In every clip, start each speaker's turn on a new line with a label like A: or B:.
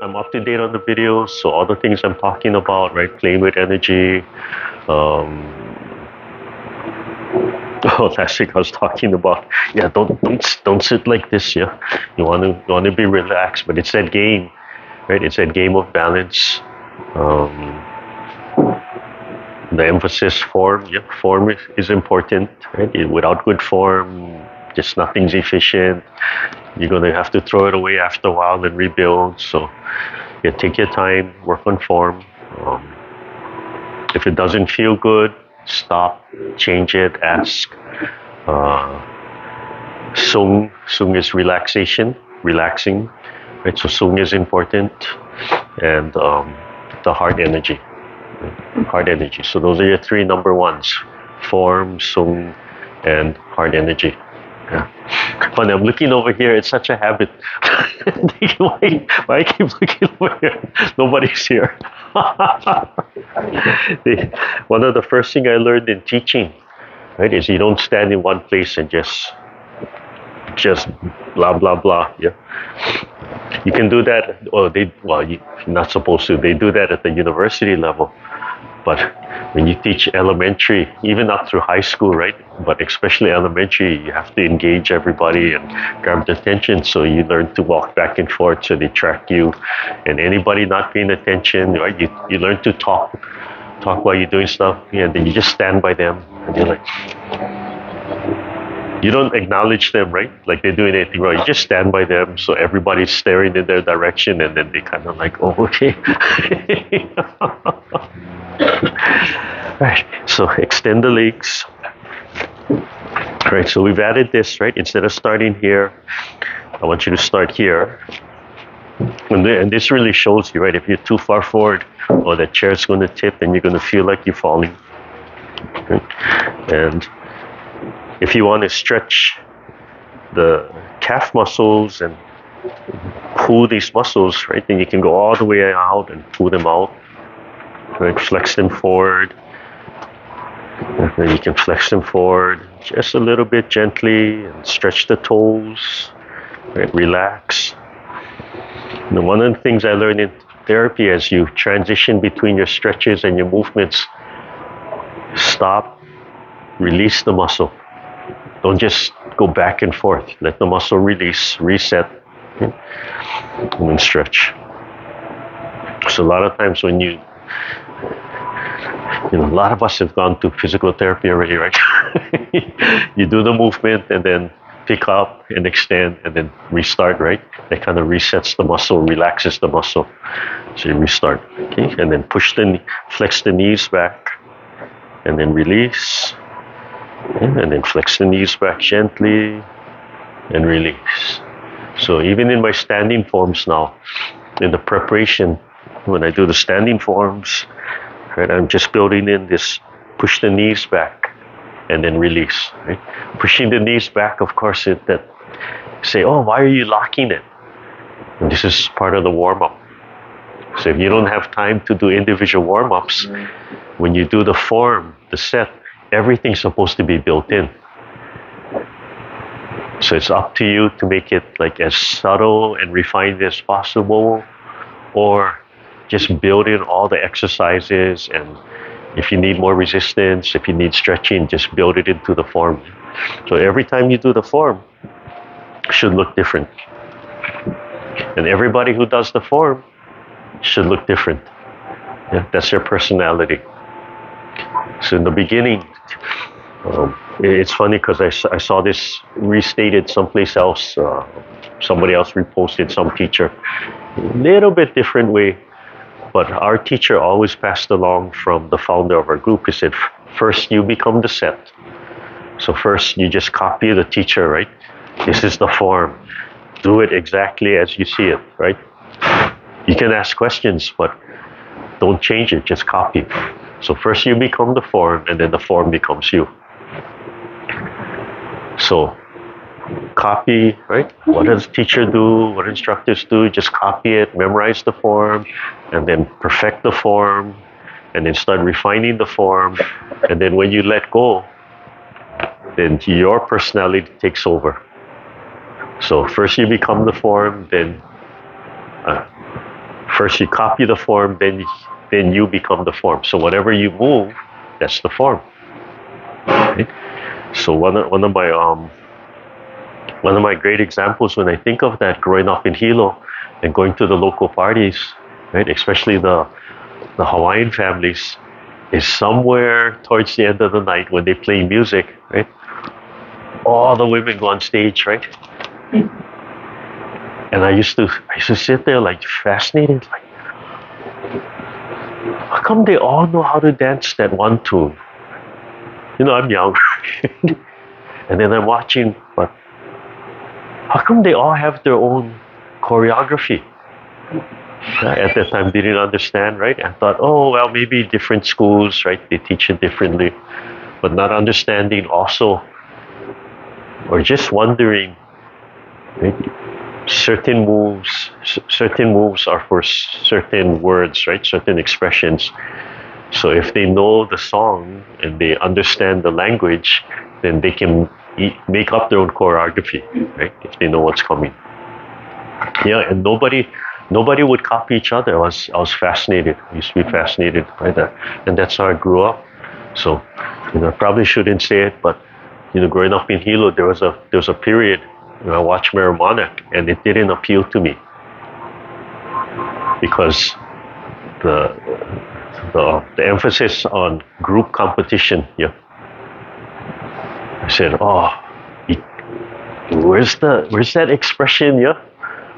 A: I'm up to date on the videos, so all the things I'm talking about, right? Playing with energy. Last week I was talking about, yeah, don't sit like this, yeah. You want to be relaxed, but it's that game, right? It's that game of balance. The emphasis form, yeah, form is important, right? Without good form, just nothing's efficient. You're gonna have to throw it away after a while and rebuild. So, yeah, take your time, work on form. If it doesn't feel good, stop, change it, ask. Sung is relaxation, relaxing, right? So Sung is important, and the heart energy, heart energy. So those are your three number ones: form, Sung, and heart energy. Yeah. Funny, I'm looking over here. It's such a habit. why I keep looking over here? Nobody's here. One of the first thing I learned in teaching, right, is you don't stand in one place and just blah blah blah. Yeah, you can do that. You're not supposed to. They do that at the university level, but when you teach elementary, even up through high school, right? But especially elementary, you have to engage everybody and grab their attention. So you learn to walk back and forth, so they track you. And anybody not paying attention, right? You learn to talk while you're doing stuff, and then you just stand by them, and you're like, you don't acknowledge them, right? Like they're doing anything wrong. You just stand by them, so everybody's staring in their direction, and then they kind of like, oh, okay. Right. So extend the legs. Right. So we've added this, right? Instead of starting here, I want you to start here. And this really shows you, right? If you're too far forward, or the chair's going to tip, and you're going to feel like you're falling. Right? And if you want to stretch the calf muscles and pull these muscles, right, then you can go all the way out and pull them out. Right, flex them forward. And then you can flex them forward just a little bit gently and stretch the toes. Right, relax. And one of the things I learned in therapy, as you transition between your stretches and your movements, stop, release the muscle. Don't just go back and forth. Let the muscle release, reset, okay? And then stretch. So a lot of times when a lot of us have gone to physical therapy already, right? You do the movement and then pick up and extend and then restart, right? That kind of resets the muscle, relaxes the muscle. So you restart, okay? And then flex the knees back and then release. And then flex the knees back gently and release. So even in my standing forms now, in the preparation, when I do the standing forms, right, I'm just building in this push the knees back and then release. Right? Pushing the knees back, of course, say, oh, why are you locking it? And this is part of the warm-up. So if you don't have time to do individual warm-ups, when you do the form, the set, everything's supposed to be built in. So it's up to you to make it like as subtle and refined as possible, or just build in all the exercises, and if you need more resistance, if you need stretching, just build it into the form. So every time you do the form, it should look different. And everybody who does the form should look different. Yeah, that's their personality. So in the beginning, it's funny because I saw this restated someplace else. Somebody else reposted, some teacher, a little bit different way. But our teacher always passed along from the founder of our group. He said, first you become the set. So first you just copy the teacher, right? This is the form. Do it exactly as you see it, right? You can ask questions, but don't change it, just copy. So first you become the form, and then the form becomes you. So copy, right? What does the teacher do? What instructors do? Just copy it, memorize the form, and then perfect the form, and then start refining the form. And then when you let go, then your personality takes over. So first you become the form, then first you copy the form, then you become the form. So whatever you move, that's the form. Right? So one of my great examples when I think of that, growing up in Hilo and going to the local parties, right, especially the Hawaiian families, is somewhere towards the end of the night when they play music, right? All the women go on stage, right? And I used to sit there like fascinated, like, how come they all know how to dance that one tune? You know, I'm young, and then I'm watching, but how come they all have their own choreography? At that time, didn't understand, right? I thought, oh, well, maybe different schools, right? They teach it differently, but not understanding also, or just wondering, right? Certain moves are for certain words, right? Certain expressions. So if they know the song and they understand the language, then they can make up their own choreography, right? If they know what's coming. Yeah, and nobody would copy each other. I was fascinated. I used to be fascinated by that, and that's how I grew up. So, I probably shouldn't say it, but growing up in Hilo, there was a period I watched Marijuana, and it didn't appeal to me because the emphasis on group competition. Yeah, I said, oh, where's that expression? Yeah.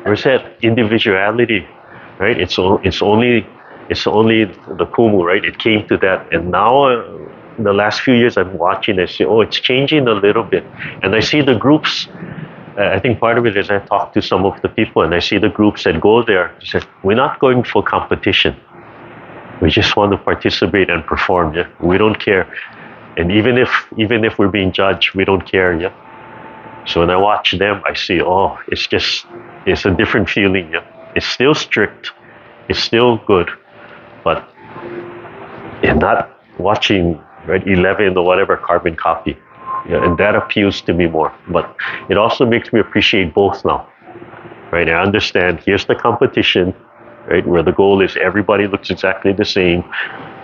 A: Where's that individuality, right? It's only the Kumu, right? It came to that, and now the last few years I'm watching. I say, oh, it's changing a little bit, and I see the groups. I think part of it is I talk to some of the people, and I see the groups that go there. Say, we're not going for competition. We just want to participate and perform. Yeah, we don't care, and even if we're being judged, we don't care. Yeah. So when I watch them, I see, oh, it's a different feeling. Yeah, it's still strict, it's still good, but you're not watching, right, 11 or whatever carbon copy. Yeah, and that appeals to me more. But it also makes me appreciate both now, right? I understand here's the competition, right, where the goal is everybody looks exactly the same.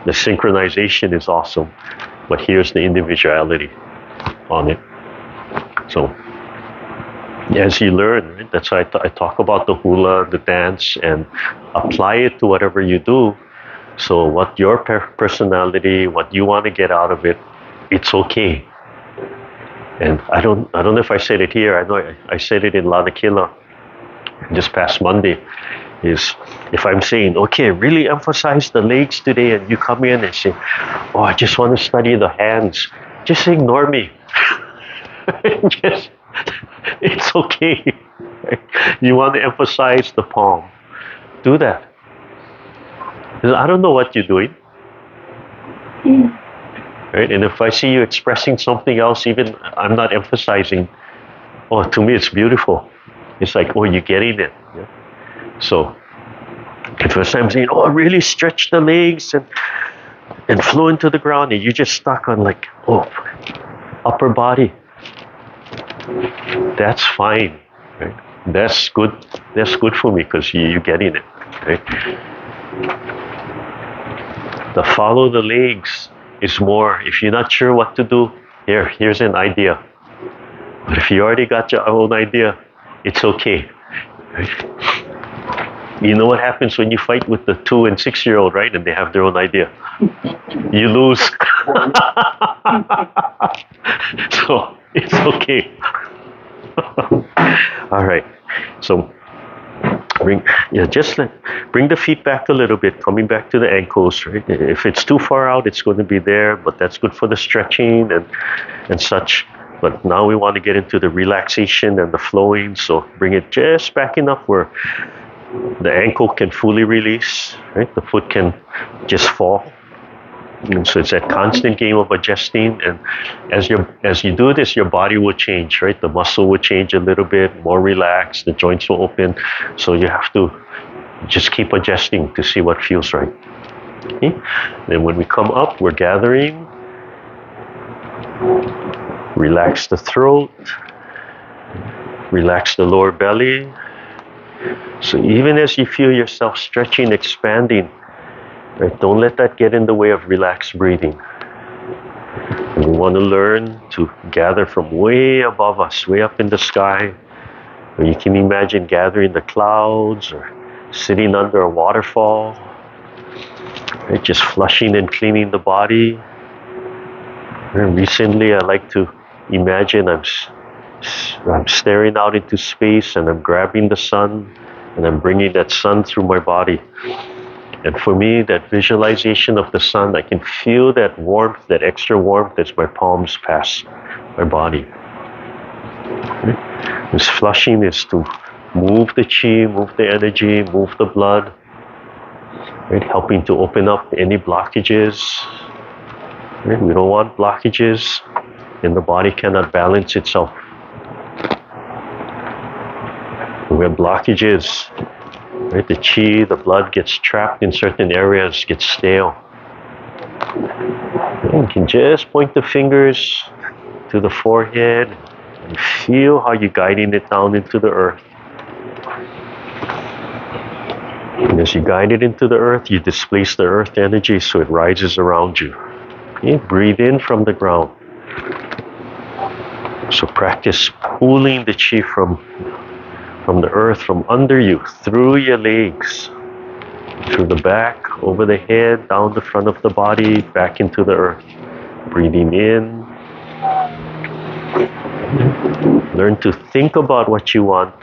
A: The synchronization is awesome, but here's the individuality on it. So as you learn, right, that's why I talk about the hula, the dance, and apply it to whatever you do. So what your personality, what you want to get out of it, it's okay. And I don't know if I said it here. I know I said it in Lanakila this past Monday. Is if I'm saying, okay, really emphasize the legs today, and you come in and say, oh, I just want to study the hands, just ignore me. It's okay. You want to emphasize the palm, do that. I don't know what you're doing. Right? And if I see you expressing something else, even I'm not emphasizing, oh, to me it's beautiful. It's like, oh, you're getting it. Yeah? So if I'm saying, oh, really stretch the legs and flow into the ground, and you're just stuck on like, oh, upper body, that's fine. Right? That's good. That's good for me because you're getting it. Right? The follow the legs is more, if you're not sure what to do, here's an idea. But if you already got your own idea, it's okay. Right? You know what happens when you fight with the 2 and 6-year-old, right? And they have their own idea. You lose. So it's okay. All right. So bring the feet back a little bit, coming back to the ankles, right? If it's too far out, it's going to be there, but that's good for the stretching and such. But now we want to get into the relaxation and the flowing, so bring it just back enough where the ankle can fully release, right? The foot can just fall. And so it's that constant game of adjusting, and as you do this, your body will change, right? The muscle will change a little bit, more relaxed, the joints will open. So you have to just keep adjusting to see what feels right. Okay? Then when we come up, we're gathering. Relax the throat, relax the lower belly, So even as you feel yourself stretching, expanding, right, don't let that get in the way of relaxed breathing. And we want to learn to gather from way above us, way up in the sky. Or you can imagine gathering the clouds or sitting under a waterfall, right, just flushing and cleaning the body. And recently, I like to imagine I'm staring out into space and I'm grabbing the sun and I'm bringing that sun through my body. And for me, that visualization of the sun, I can feel that warmth, that extra warmth as my palms pass my body. This flushing is to move the chi, move the energy, move the blood, right? Helping to open up any blockages. Right? We don't want blockages, and the body cannot balance itself. When we have blockages, right, the chi, the blood gets trapped in certain areas, gets stale. You can just point the fingers to the forehead and feel how you're guiding it down into the earth. And as you guide it into the earth, you displace the earth energy so it rises around you. Okay? Breathe in from the ground. So practice pulling the chi from the earth, from under you, through your legs, through the back, over the head, down the front of the body, back into the earth. Breathing in. Learn to think about what you want.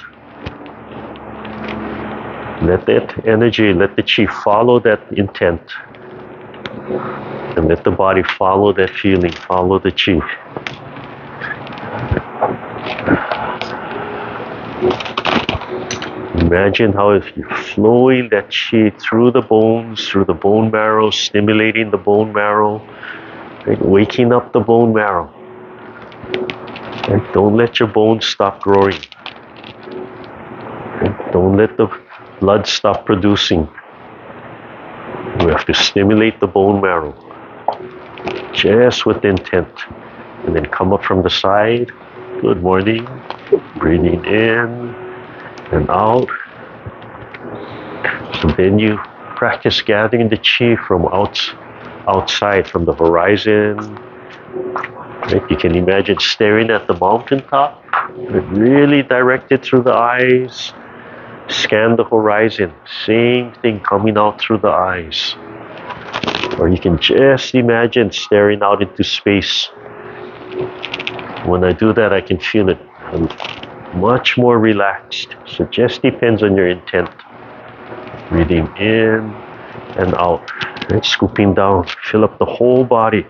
A: Let that energy, let the chi follow that intent. And let the body follow that feeling, follow the chi. Imagine how if you're flowing that chi through the bones, through the bone marrow, stimulating the bone marrow, right? Waking up the bone marrow. Right? Don't let your bones stop growing. Right? Don't let the blood stop producing. We have to stimulate the bone marrow, just with intent. And then come up from the side. Good morning. Breathing in and out. So then you practice gathering the chi from outside, from the horizon. Right? You can imagine staring at the mountaintop, really direct it through the eyes. Scan the horizon, same thing coming out through the eyes. Or you can just imagine staring out into space. When I do that, I can feel it. I'm much more relaxed. So it just depends on your intent. Breathing in and out. Right? Scooping down. Fill up the whole body.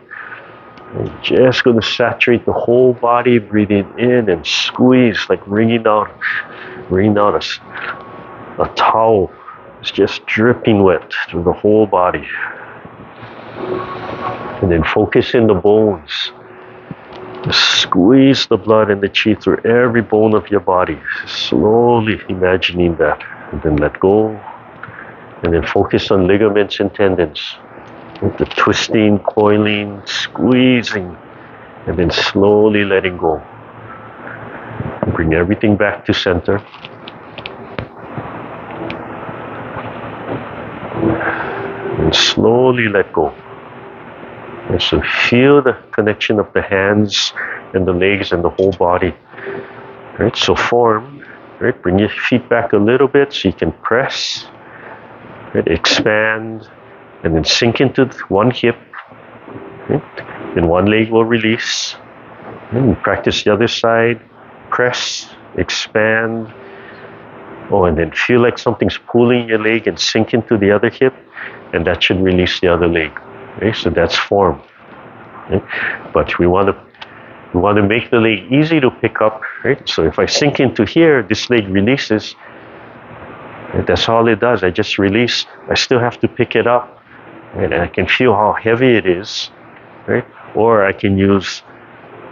A: I'm just going to saturate the whole body. Breathing in and squeeze, like wringing out a towel. It's just dripping wet through the whole body. And then focus in the bones. Squeeze the blood and the chi through every bone of your body. Slowly imagining that. And then let go. And then focus on ligaments and tendons. With the twisting, coiling, squeezing. And then slowly letting go. Bring everything back to center. And slowly let go. And so feel the connection of the hands and the legs and the whole body. Right? So form. Right? Bring your feet back a little bit so you can press. Right? Expand. And then sink into one hip. Right? Then one leg will release. And practice the other side. Press. Expand. Oh, and then feel like something's pulling your leg and sink into the other hip. And that should release the other leg. Okay, so that's form. Okay? But we want to make the leg easy to pick up. Right? So if I sink into here, this leg releases. Right? That's all it does. I just release. I still have to pick it up. Right? And I can feel how heavy it is. Right? Or I can use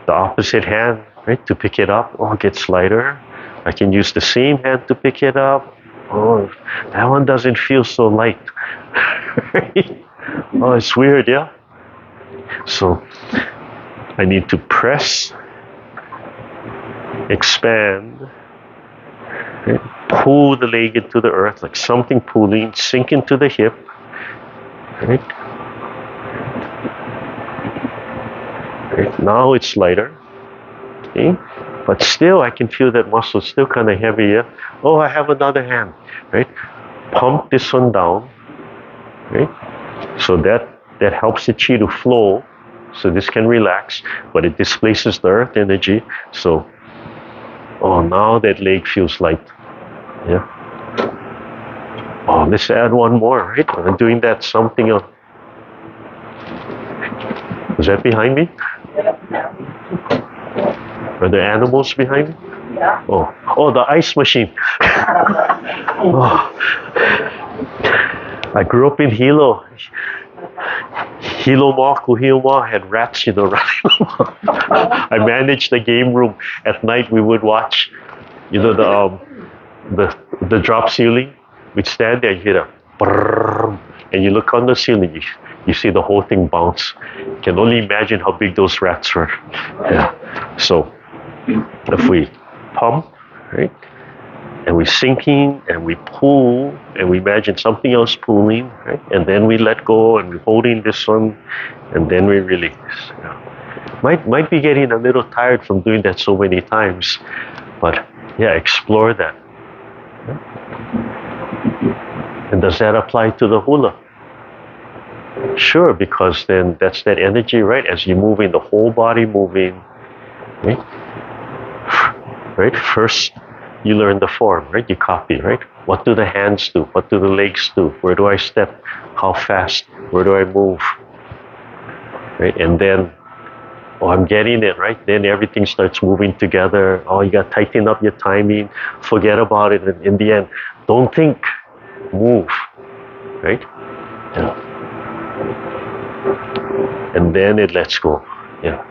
A: the opposite hand, right, to pick it up. Oh, it gets lighter. I can use the same hand to pick it up. Oh, that one doesn't feel so light. Oh, it's weird, yeah? So I need to press, expand, Right? Pull the leg into the earth like something pulling, sink into the hip. Right? Right? Now it's lighter. Okay? But still, I can feel that muscle still kind of heavy. Yeah? Oh, I have another hand. Right? Pump this one down. Right? So that helps the chi to flow. So this can relax, but it displaces the earth energy. So, oh, now that leg feels light. Yeah. Oh, let's add one more, right? I'm doing that something else. Was that behind me? Are there animals behind me?
B: Yeah.
A: Oh, the ice machine. Oh. I grew up in Hilo. Hilo Mall, Kuhio Mall had rats, running around. I managed the game room. At night we would watch, the drop ceiling. We'd stand there and hear a brrrr, and you look on the ceiling, you see the whole thing bounce. You can only imagine how big those rats were. Yeah. So if we pump, right, and we're sinking and we pull and we imagine something else pulling, right, and then we let go and we're holding this one, and then we release. Yeah. Might be getting a little tired from doing that so many times, but yeah, explore that. Yeah. And does that apply to the hula? Sure, because then that's that energy, right? As you're moving, the whole body moving, right? Right? First, you learn the form, right? You copy, right? What do the hands do? What do the legs do? Where do I step? How fast? Where do I move? Right? And then, oh, I'm getting it, right? Then everything starts moving together. Oh, you got to tighten up your timing. Forget about it. And in the end, don't think, move, right? Yeah. And then it lets go. Yeah.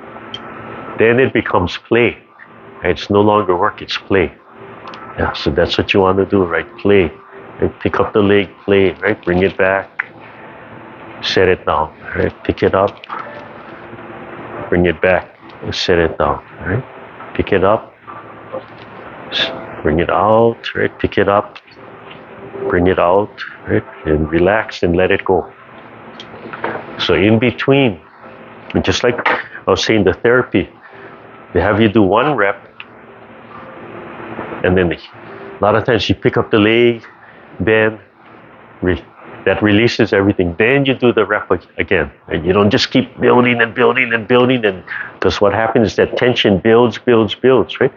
A: Then it becomes play. Right? It's no longer work, it's play. Yeah, so that's what you want to do, right? Play. Right? Pick up the leg, play, right? Bring it back. Set it down, right? Pick it up. Bring it back. Set it down, right? Pick it up. Bring it out, right? Pick it up. Bring it out, right? And relax and let it go. So in between, just like I was saying, the therapy, they have you do one rep, and then a lot of times you pick up the leg, then that releases everything. Then you do the rep again, and you don't just keep building and building and building, and because what happens is that tension builds, right?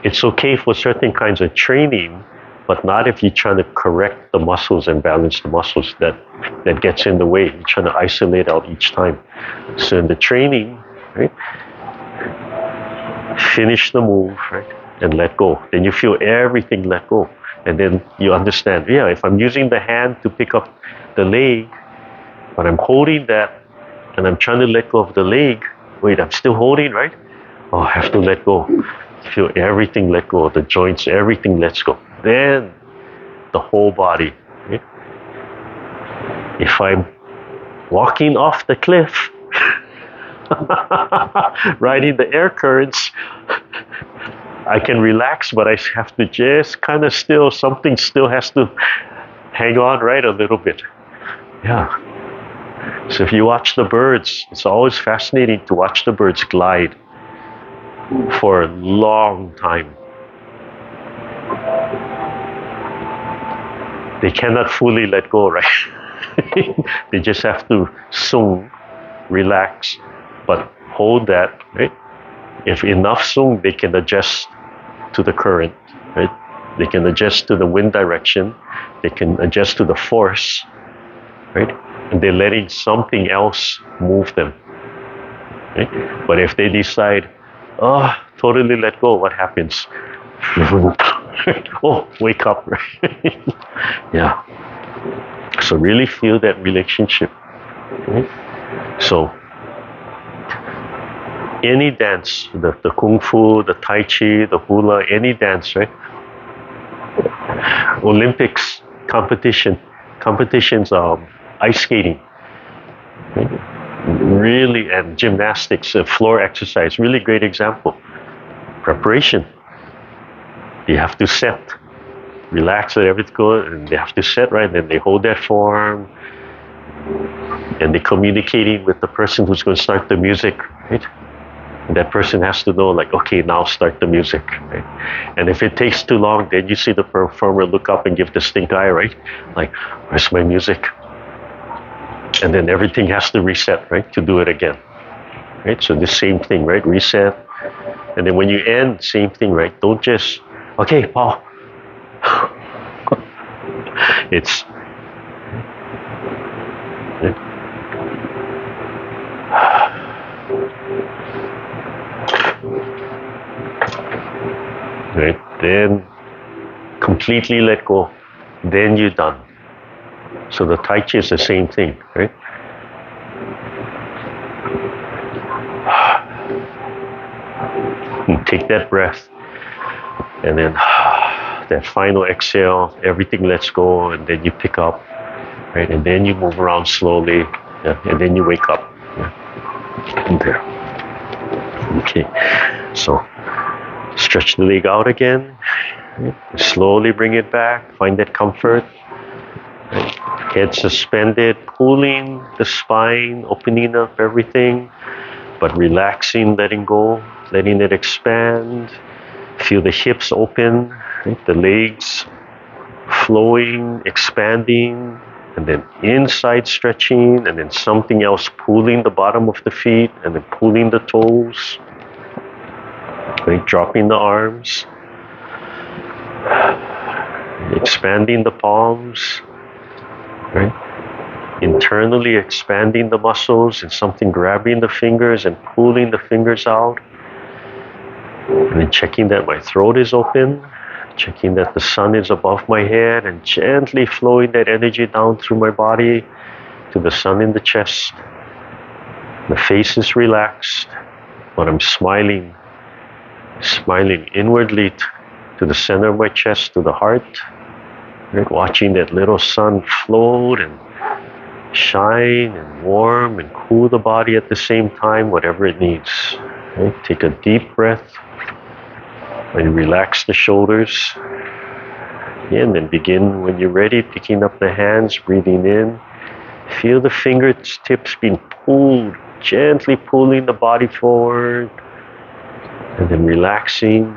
A: It's okay for certain kinds of training, but not if you're trying to correct the muscles and balance the muscles that gets in the way. You're trying to isolate out each time. So in the training, right, finish the move, right, and let go. Then you feel everything let go. And then you understand, yeah, if I'm using the hand to pick up the leg, but I'm holding that, and I'm trying to let go of the leg, wait, I'm still holding, right? Oh, I have to let go. Feel everything let go, the joints, everything lets go. Then the whole body. Right? If I'm walking off the cliff, riding the air currents, I can relax, but I have to just kind of something still has to hang on, right, a little bit. Yeah. So if you watch the birds, it's always fascinating to watch the birds glide for a long time. They cannot fully let go, right? They just have to sung, relax, but hold that, right? If enough sung, they can adjust to the current, right? They can adjust to the wind direction. They can adjust to the force, right? And they're letting something else move them, right? But if they decide, oh, totally let go, what happens? Oh, wake up, right? Yeah. So really feel that relationship. Right? So any dance, the Kung Fu, the Tai Chi, the Hula, any dance, right? Olympics, competitions, ice skating, right? Really, and gymnastics, floor exercise, really great example. Preparation. You have to set. Relax, let everything go, and they have to set, right? And then they hold that form, and they're communicating with the person who's going to start the music, right? And that person has to know, like, okay, now start the music, right? And if it takes too long, then you see the performer look up and give the stink eye, right? Like, where's my music? And then everything has to reset, right? To do it again, right? So the same thing, right? Reset. And then when you end, same thing, right? Don't just, okay, Paul. It's right, then completely let go, then you're done. So the Tai Chi is the same thing, right? And take that breath, and then that final exhale, everything lets go, and then you pick up, right? And then you move around slowly, yeah? And then you wake up. Yeah? And there. Okay, so stretch the leg out again. Right? Slowly bring it back. Find that comfort. Right? Head suspended, pulling the spine, opening up everything, but relaxing, letting go, letting it expand. Feel the hips open, right? The legs flowing, expanding, and then inside stretching, and then something else pulling the bottom of the feet, and then pulling the toes, right? Dropping the arms, expanding the palms, right? Internally expanding the muscles, and something grabbing the fingers and pulling the fingers out. And then checking that my throat is open, checking that the sun is above my head, and gently flowing that energy down through my body to the sun in the chest. The face is relaxed, but I'm smiling inwardly to the center of my chest, to the heart, right? Watching that little sun float and shine and warm and cool the body at the same time, whatever it needs. Right? Take a deep breath. And relax the shoulders. And then begin, when you're ready, picking up the hands, breathing in. Feel the fingertips being pulled, gently pulling the body forward. And then relaxing,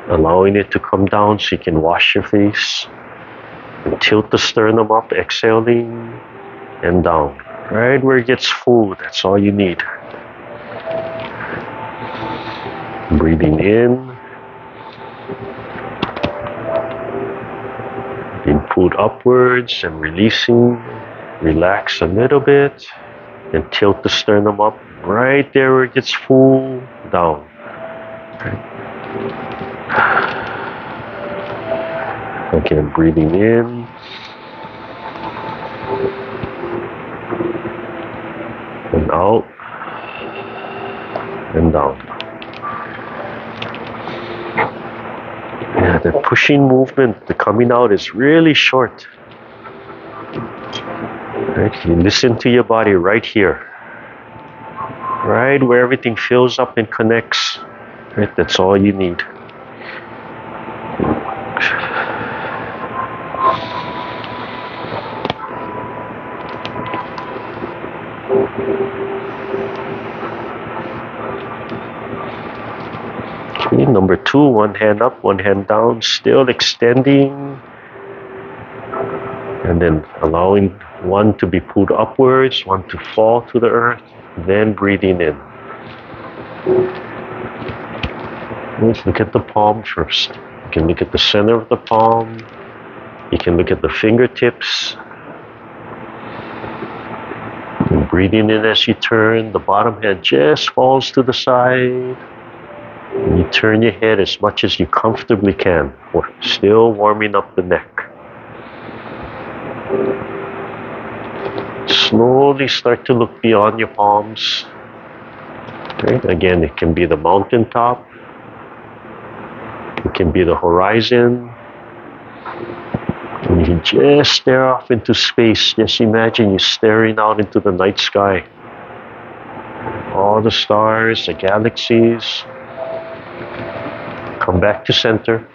A: allowing it to come down so you can wash your face. And tilt the sternum up, exhaling, and down. Right where it gets full, that's all you need. Breathing in. Being pulled upwards and releasing. Relax a little bit and tilt the sternum up right there where it gets full, down. Again, breathing in. And out. And down. Yeah, the pushing movement, the coming out is really short. Right? You listen to your body right here. Right where everything fills up and connects. Right? That's all you need. Okay, number 2, one hand up, one hand down, still extending. And then allowing one to be pulled upwards, one to fall to the earth, then breathing in. Let's look at the palm first. You can look at the center of the palm. You can look at the fingertips. And breathing in as you turn, the bottom hand just falls to the side. And you turn your head as much as you comfortably can, still warming up the neck. Slowly start to look beyond your palms. Right? Again, it can be the mountaintop. It can be the horizon. And you can just stare off into space. Just imagine you're staring out into the night sky. All the stars, the galaxies. Come back to center.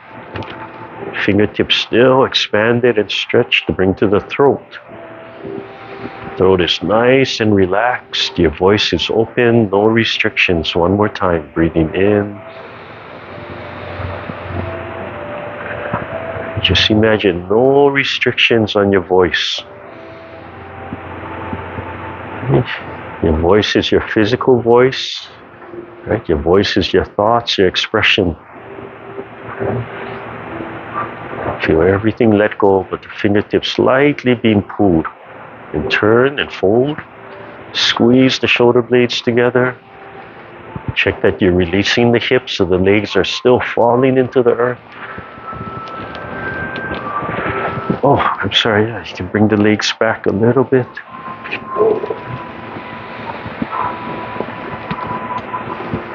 A: Fingertips still expanded and stretched to bring to the throat. Throat is nice and relaxed. Your voice is open, no restrictions. One more time, breathing in. Just imagine no restrictions on your voice. Your voice is your physical voice, right? Your voice is your thoughts, your expression. Feel everything let go, but the fingertips slightly being pulled. And turn and fold. Squeeze the shoulder blades together. Check that you're releasing the hips so the legs are still falling into the earth. Oh, I'm sorry. Yeah, you can bring the legs back a little bit.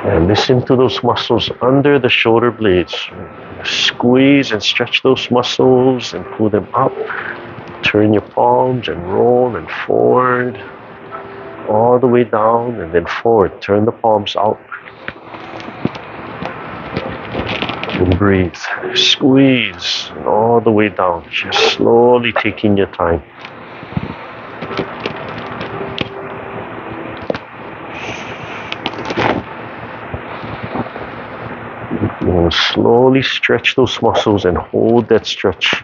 A: And listen to those muscles under the shoulder blades. Squeeze and stretch those muscles and pull them up. Turn your palms and roll and forward. All the way down and then forward. Turn the palms out. And breathe. Squeeze and all the way down. Just slowly taking your time. And slowly stretch those muscles and hold that stretch.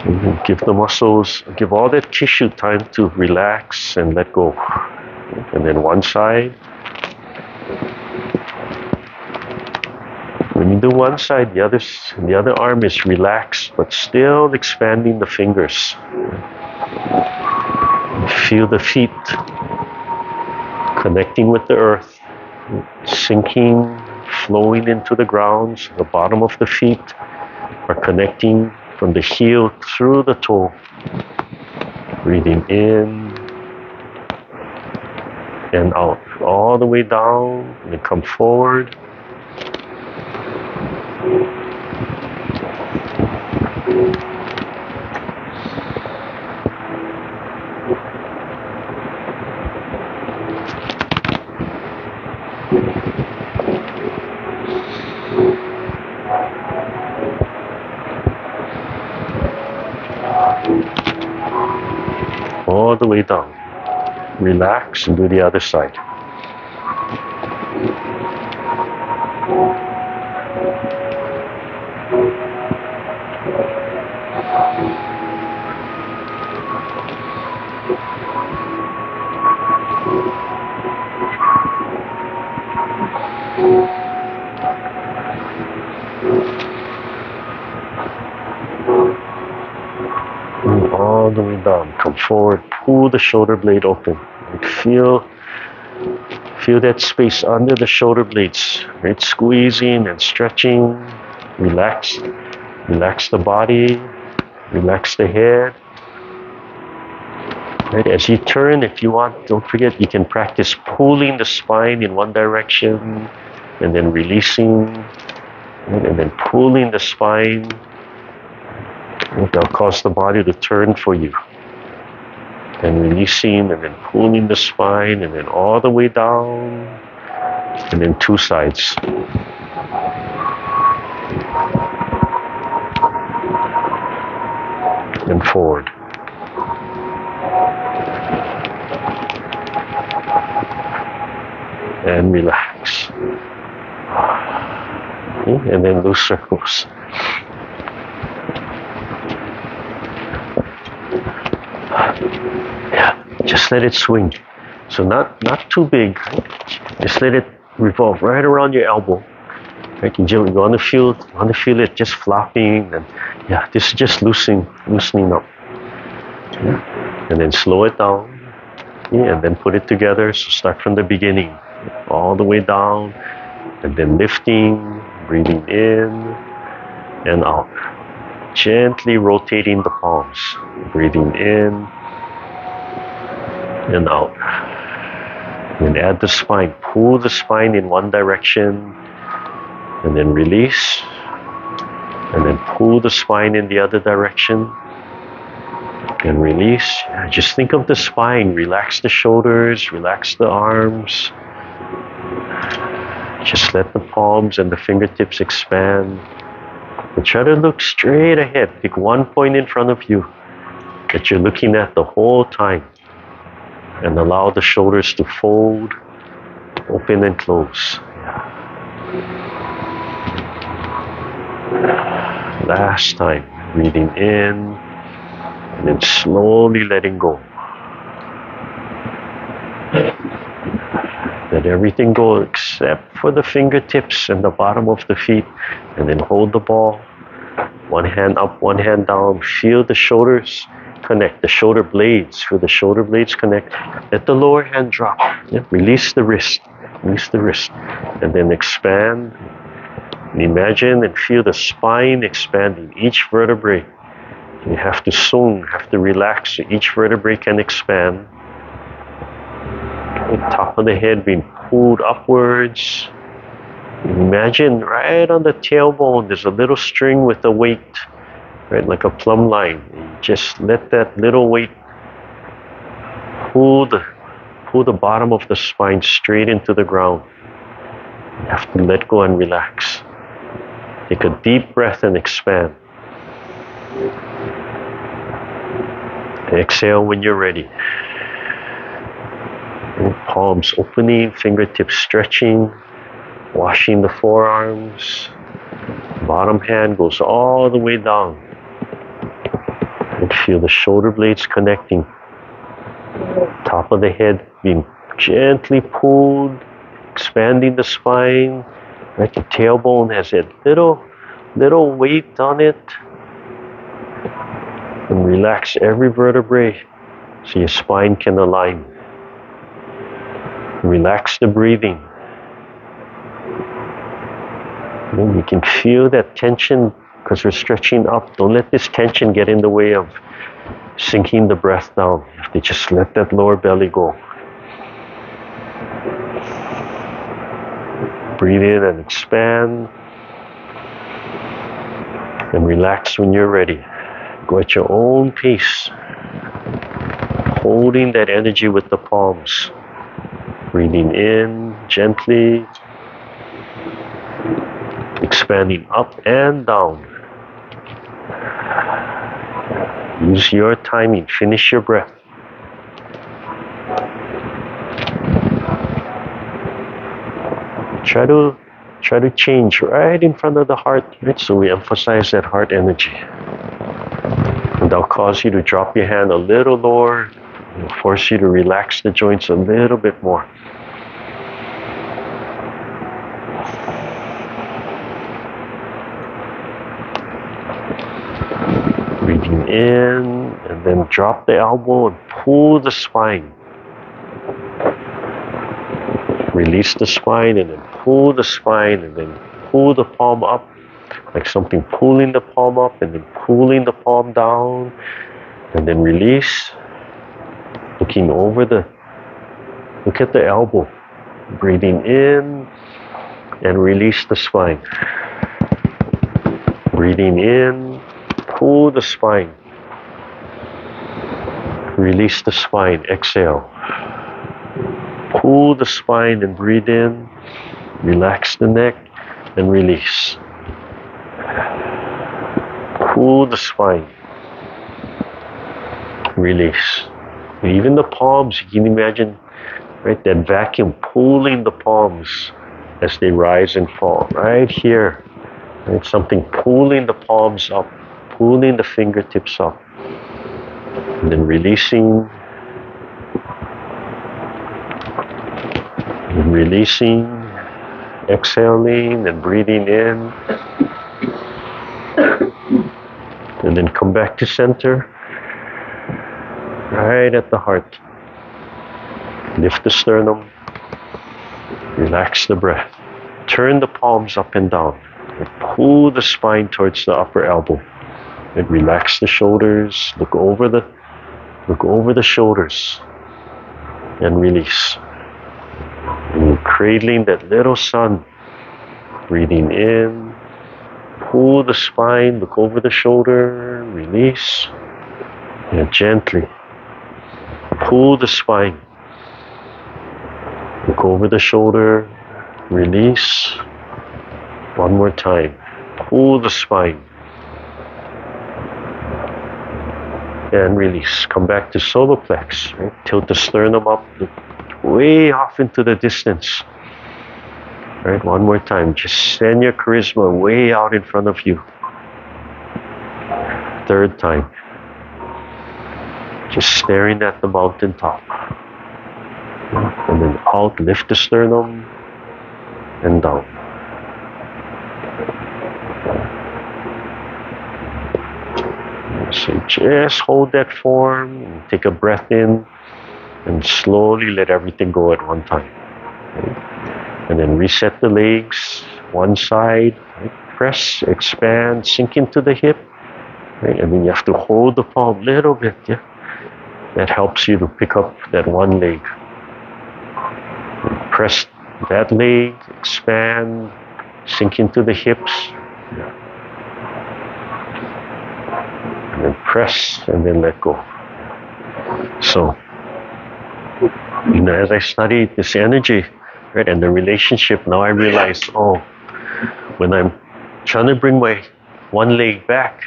A: And give the muscles, give all that tissue time to relax and let go. And then one side. When you do one side, the other arm is relaxed, but still expanding the fingers. Feel the feet connecting with the earth, sinking, flowing into the ground. So the bottom of the feet are connecting from the heel through the toe. Breathing in and out. All the way down and come forward. All the way down. Relax and do the other side. All the way down. Come forward. Pull the shoulder blade open. And feel that space under the shoulder blades. Right? Squeezing and stretching. Relax. Relax the body. Relax the head. Right? As you turn, if you want, don't forget you can practice pulling the spine in one direction and then releasing. Right? And then pulling the spine. That'll cause the body to turn for you. And releasing and then pulling the spine and then all the way down and then two sides. And forward. And relax. And then loose circles. Just let it swing. So not too big. Right? Just let it revolve right around your elbow. Right? You want to feel it just flopping, and this is just loosening up. Yeah. And then slow it down. Yeah, and then put it together. So start from the beginning, all the way down, and then lifting, breathing in and out. Gently rotating the palms, breathing in and out. And add the spine. Pull the spine in one direction and then release. And then pull the spine in the other direction and release. Just think of the spine. Relax the shoulders, relax the arms. Just let the palms and the fingertips expand. And try to look straight ahead. Pick one point in front of you that you're looking at the whole time. And allow the shoulders to fold, open and close. Last time. Breathing in and then slowly letting go. Let everything go except for the fingertips and the bottom of the feet. And then hold the ball. One hand up, one hand down. Feel the shoulders connect, the shoulder blades. Feel the shoulder blades connect. Let the lower hand drop. Release the wrist. Release the wrist. And then expand. And imagine and feel the spine expanding. Each vertebrae. You have to sung, have to relax so each vertebrae can expand. The top of the head being pulled upwards. Imagine right on the tailbone there's a little string with a weight, right, like a plumb line. You just let that little weight pull the bottom of the spine straight into the ground. You have to let go and relax. Take a deep breath and expand. Exhale when you're ready. Palms opening, fingertips stretching, washing the forearms. Bottom hand goes all the way down. And feel the shoulder blades connecting. Top of the head being gently pulled, expanding the spine. Right, the tailbone has a little weight on it. And relax every vertebrae so your spine can align. Relax the breathing. And you can feel that tension because we're stretching up. Don't let this tension get in the way of sinking the breath down. You have to just let that lower belly go. Breathe in and expand. And relax when you're ready. Go at your own pace. Holding that energy with the palms. Breathing in gently. Expanding up and down. Use your timing. Finish your breath. Try to change right in front of the heart, right? So we emphasize that heart energy. And that'll cause you to drop your hand a little lower. It'll force you to relax the joints a little bit more. Breathing in and then drop the elbow and pull the spine. Release the spine and then pull the spine and then pull the palm up. Like something pulling the palm up and then pulling the palm down. And then release. Look at the elbow. Breathing in and release the spine. Breathing in, pull the spine. Release the spine, exhale. Pull the spine and breathe in. Relax the neck and release. Pull the spine. Release. And even the palms, you can imagine, right, that vacuum pulling the palms as they rise and fall. Right here. Right, something pulling the palms up, pulling the fingertips up. And then releasing. And releasing. Exhaling and breathing in. And then come back to center. Right at the heart. Lift the sternum. Relax the breath. Turn the palms up and down. And pull the spine towards the upper elbow. And relax the shoulders. Look over the shoulders. And release. And you're cradling that little sun. Breathing in. Pull the spine. Look over the shoulder. Release. And gently. Pull the spine. Look over the shoulder. Release. One more time. Pull the spine. And release. Come back to solar plex. Right? Tilt the sternum up, way off into the distance. Right? One more time. Just send your charisma way out in front of you. Third time. Just staring at the mountaintop. And then out, lift the sternum and down. So just hold that form, and take a breath in, and slowly let everything go at one time. Right? And then reset the legs, one side, right? Press, expand, sink into the hip, right? And then you have to hold the palm a little bit. Yeah? That helps you to pick up that one leg. Press that leg, expand, sink into the hips. Yeah. And then press and then let go. So, as I studied this energy, right, and the relationship, now I realize, oh, when I'm trying to bring my one leg back,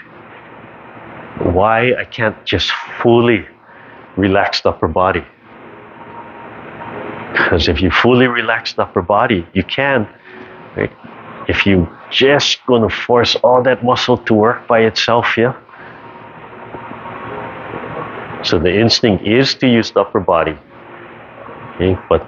A: why I can't just fully relax the upper body. Because if you fully relax the upper body, you can, right? If you just going to force all that muscle to work by itself, yeah? So the instinct is to use the upper body, okay? But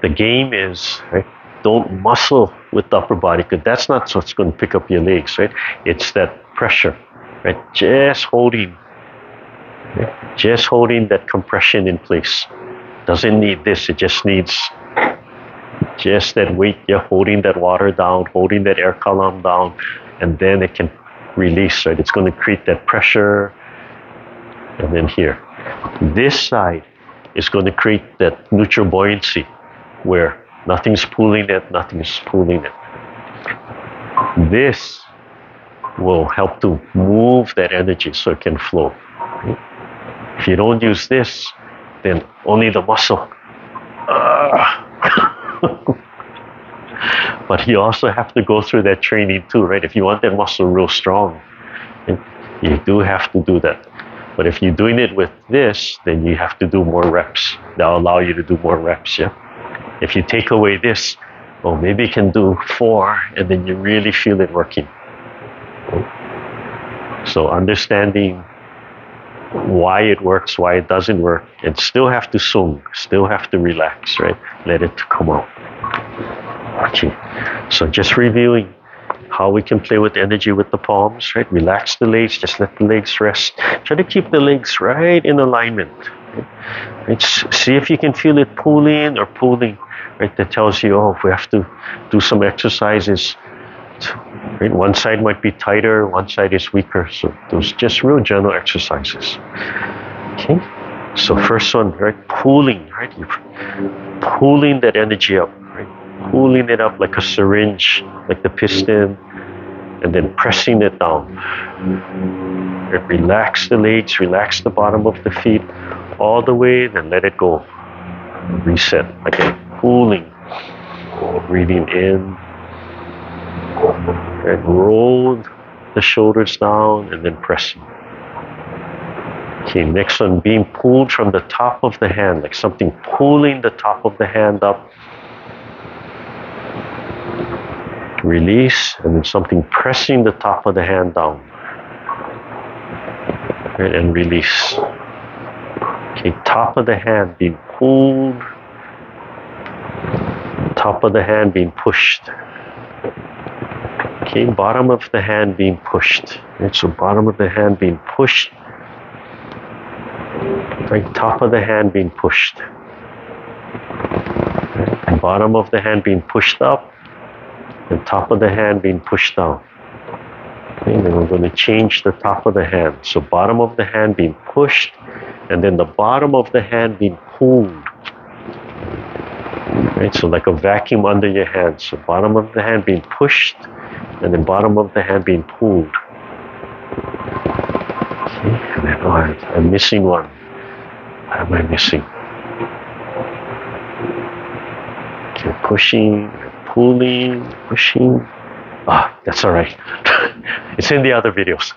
A: the game is, right? Don't muscle with the upper body, because that's not what's going to pick up your legs, right? It's that pressure, right? Just holding that compression in place. Doesn't need this, it just needs just that weight. You're holding that water down, holding that air column down, and then it can release, right? It's going to create that pressure. And then here, this side is going to create that neutral buoyancy where nothing's pulling it, nothing's pulling it. This will help to move that energy so it can flow. Right? If you don't use this, then only the muscle. But you also have to go through that training too, right? If you want that muscle real strong, you do have to do that. But if you're doing it with this, then you have to do more reps. That'll allow you to do more reps, yeah? If you take away this, well, maybe you can do 4, and then you really feel it working. So understanding why it works, why it doesn't work, and still have to sung, still have to relax, right? Let it come out. Okay, so just reviewing how we can play with energy with the palms, right? Relax the legs, just let the legs rest. Try to keep the legs right in alignment. Right? See if you can feel it pulling or pulling, right? That tells you, oh, we have to do some exercises. Right? One side might be tighter, one side is weaker. So those just real gentle exercises. Okay. So first one, right? Pulling, right? You're pulling that energy up, right? Pulling it up like a syringe, like the piston, and then pressing it down. Right? Relax the legs, relax the bottom of the feet all the way, then let it go. Reset. Again, pulling, breathing in. And roll the shoulders down and then pressing. Okay, next one, being pulled from the top of the hand, like something pulling the top of the hand up. Release, and then something pressing the top of the hand down. Right, and release. Okay, top of the hand being pulled, top of the hand being pushed. Okay, bottom of the hand being pushed. Right, so bottom of the hand being pushed. Right, top of the hand being pushed. Right, and bottom of the hand being pushed up, and top of the hand being pushed down. Okay, then we're going to change the top of the hand. So bottom of the hand being pushed, and then the bottom of the hand being pulled. Right, so like a vacuum under your hand. So bottom of the hand being pushed, and then bottom of the hand being pulled. Okay, and then I'm missing one. What am I missing? Okay, pushing, pulling, pushing, Ah, that's all right. It's in the other videos.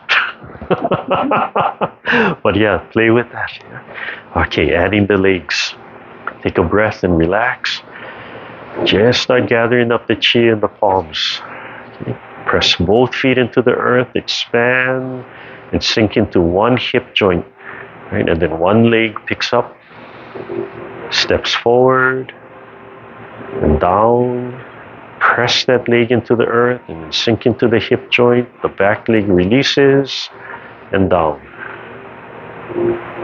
A: But yeah, play with that. Okay, adding the legs. Take a breath and relax. Just start gathering up the chi in the palms. Okay. Press both feet into the earth, expand, and sink into one hip joint. Right? And then one leg picks up, steps forward, and down. Press that leg into the earth and then sink into the hip joint. The back leg releases and down.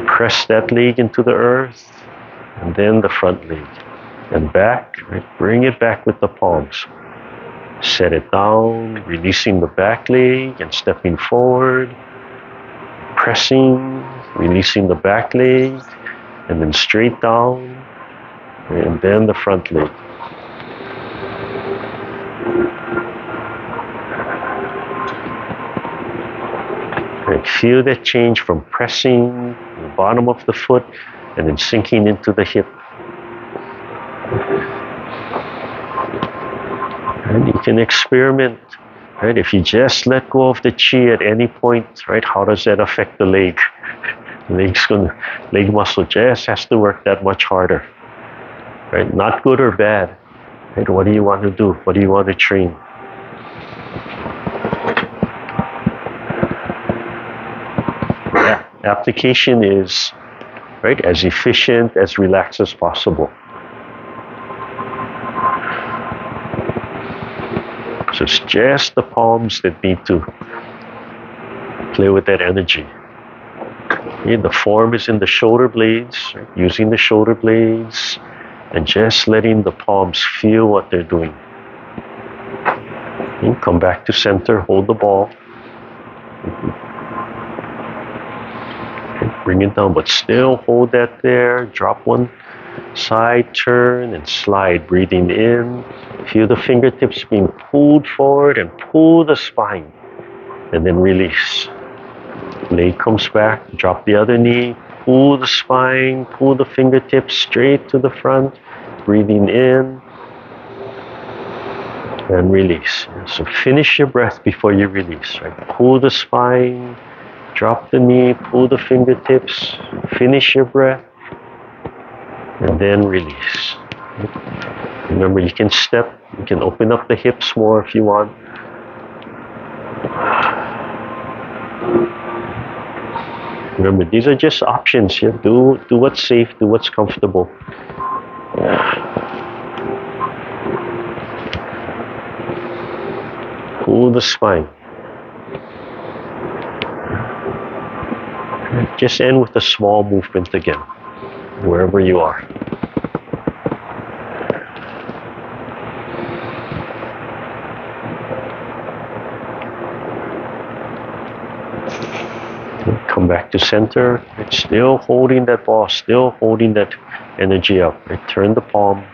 A: Press that leg into the earth and then the front leg. And back, right? Bring it back with the palms. Set it down, releasing the back leg and stepping forward. Pressing, releasing the back leg and then straight down and then the front leg. Right, feel that change from pressing the bottom of the foot and then sinking into the hip. And you can experiment, right? If you just let go of the chi at any point, right? How does that affect the leg? Leg muscle just has to work that much harder, right? Not good or bad, right? What do you want to do? What do you want to train? Yeah, application is, right, as efficient, as relaxed as possible. So it's just the palms that need to play with that energy. Okay, the form is in the shoulder blades, right? Using the shoulder blades and just letting the palms feel what they're doing. Okay, come back to center, hold the ball. Okay, bring it down, but still hold that there. Drop one side, turn and slide, breathing in. Feel the fingertips being pulled forward and pull the spine. And then release. Leg comes back, drop the other knee, pull the spine, pull the fingertips straight to the front, breathing in and release. So finish your breath before you release, right? Pull the spine, drop the knee, pull the fingertips, finish your breath, and then release. Remember, you can step, you can open up the hips more if you want. Remember, these are just options here. Do what's safe, do what's comfortable. Pull the spine. Just end with a small movement again, wherever you are. Come back to center. It's still holding that ball, still holding that energy up. Turn the palm.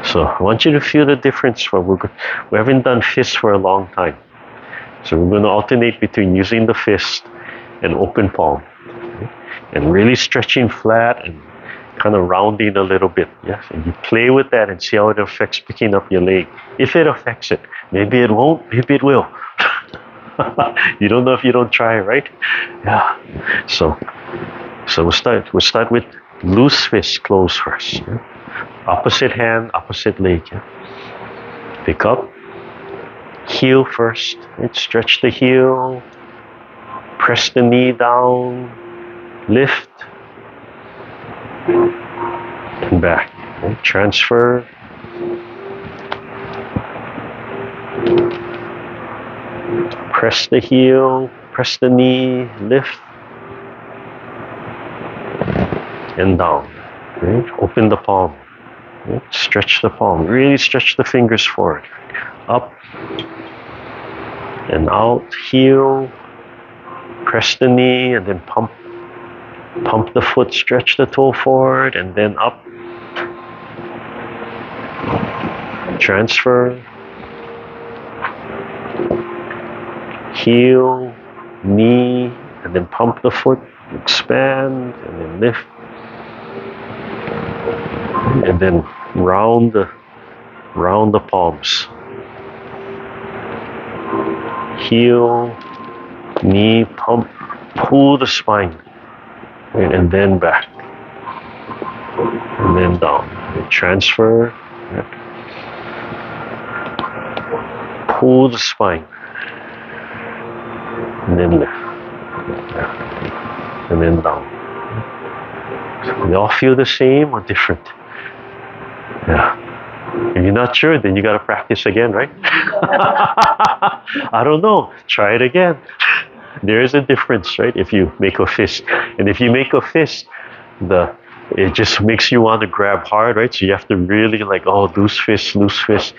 A: So I want you to feel the difference. We haven't done fists for a long time. So we're going to alternate between using the fist and open palm. And really stretching flat and kind of rounding a little bit. Yes, and you play with that and see how it affects picking up your leg. If it affects it, maybe it won't, maybe it will. You don't know if you don't try, right? Yeah. So we'll start with loose fist, close first. Yeah? Opposite hand, opposite leg. Yeah? Pick up. Heel first. Right? Stretch the heel. Press the knee down. Lift. And back. Right? Transfer. Press the heel, press the knee, lift, and down. Right? Open the palm. Right? Stretch the palm. Really stretch the fingers forward. Up and out. Heel. Press the knee and then pump the foot. Stretch the toe forward and then up. Transfer. Heel, knee, and then pump the foot, expand, and then lift, and then round the palms. Heel, knee, pump, pull the spine, right? And then back, and then down. Transfer, right? Pull the spine, and then lift, and then down. So they all feel the same or different? Yeah. If you're not sure, then you got to practice again, right? I don't know. Try it again. There is a difference, right? If you make a fist, and if you make a fist, it just makes you want to grab hard, right? So you have to really loose fist, loose fist.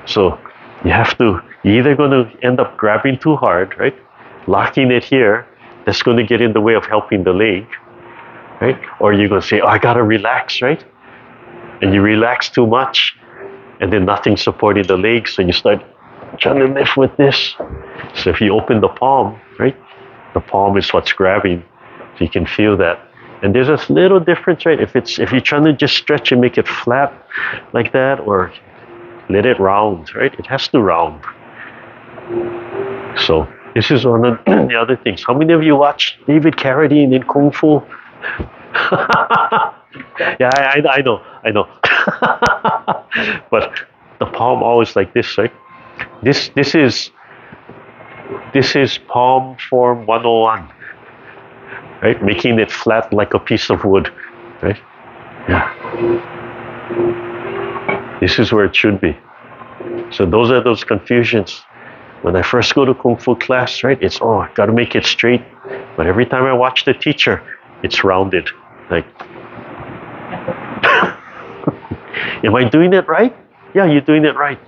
A: So you're either going to end up grabbing too hard, right? Locking it here, that's going to get in the way of helping the leg, right? Or you're going to say, oh, I got to relax, right? And you relax too much, and then nothing's supporting the leg, so you start trying to lift with this. So if you open the palm, right? The palm is what's grabbing, so you can feel that. And there's a little difference, right? If you're trying to just stretch and make it flat like that, or let it round, right? It has to round. So this is one of the other things. How many of you watch David Carradine in Kung Fu? Yeah, I know. But the palm always like this, right? This is palm form 101, right? Making it flat like a piece of wood, right? Yeah. This is where it should be. So those are those confusions. When I first go to Kung Fu class, right? It's, I got to make it straight. But every time I watch the teacher, it's rounded. Like, am I doing it right? Yeah, you're doing it right.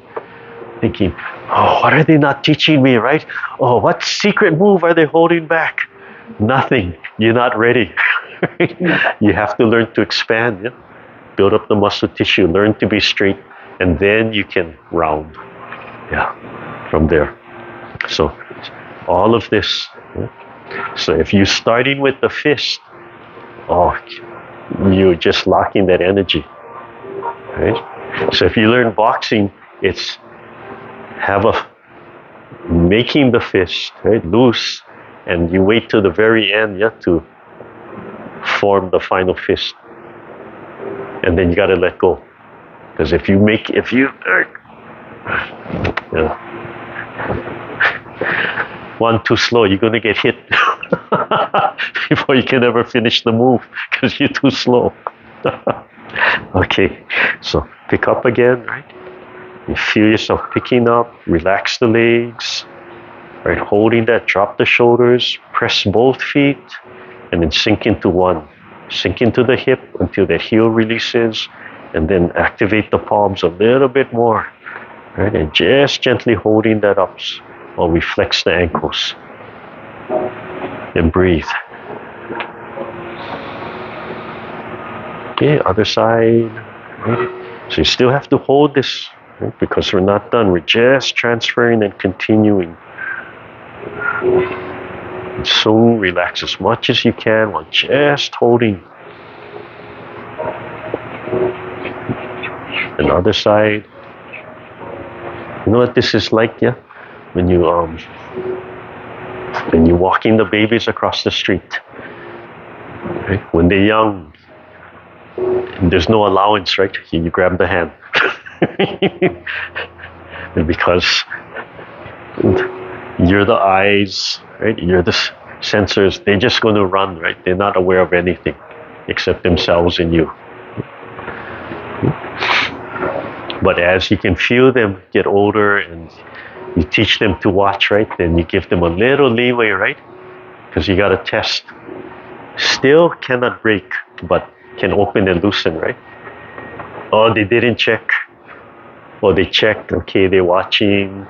A: Thinking, what are they not teaching me, right? What secret move are they holding back? Nothing. You're not ready. You have to learn to expand, yeah? Build up the muscle tissue, learn to be straight, and then you can round. Yeah, from there. So all of this. Yeah? So if you're starting with the fist, you're just locking that energy. Right? So if you learn boxing, it's making the fist, right, loose, and you wait till the very end, to form the final fist, and then you got to let go, because if you one too slow, you're going to get hit before you can ever finish the move because you're too slow. Okay, so pick up again, right? You feel yourself picking up, relax the legs, right? Holding that, drop the shoulders, press both feet, and then sink into one. Sink into the hip until that heel releases, and then activate the palms a little bit more, right? And just gently holding that up while we flex the ankles. And breathe. Okay, other side. Right? So you still have to hold this, right? Because we're not done. We're just transferring and continuing. And so relax as much as you can while just holding. And other side. You know what this is like, yeah? When you're walking the babies across the street, right? When they're young, and there's no allowance, right? You grab the hand. And because you're the eyes, right? You're the sensors. They're just going to run, right? They're not aware of anything except themselves and you. But as you can feel them get older and you teach them to watch, right? Then you give them a little leeway, right? Because you got to test. Still cannot break, but can open and loosen, right? They didn't check. They checked, okay, they're watching.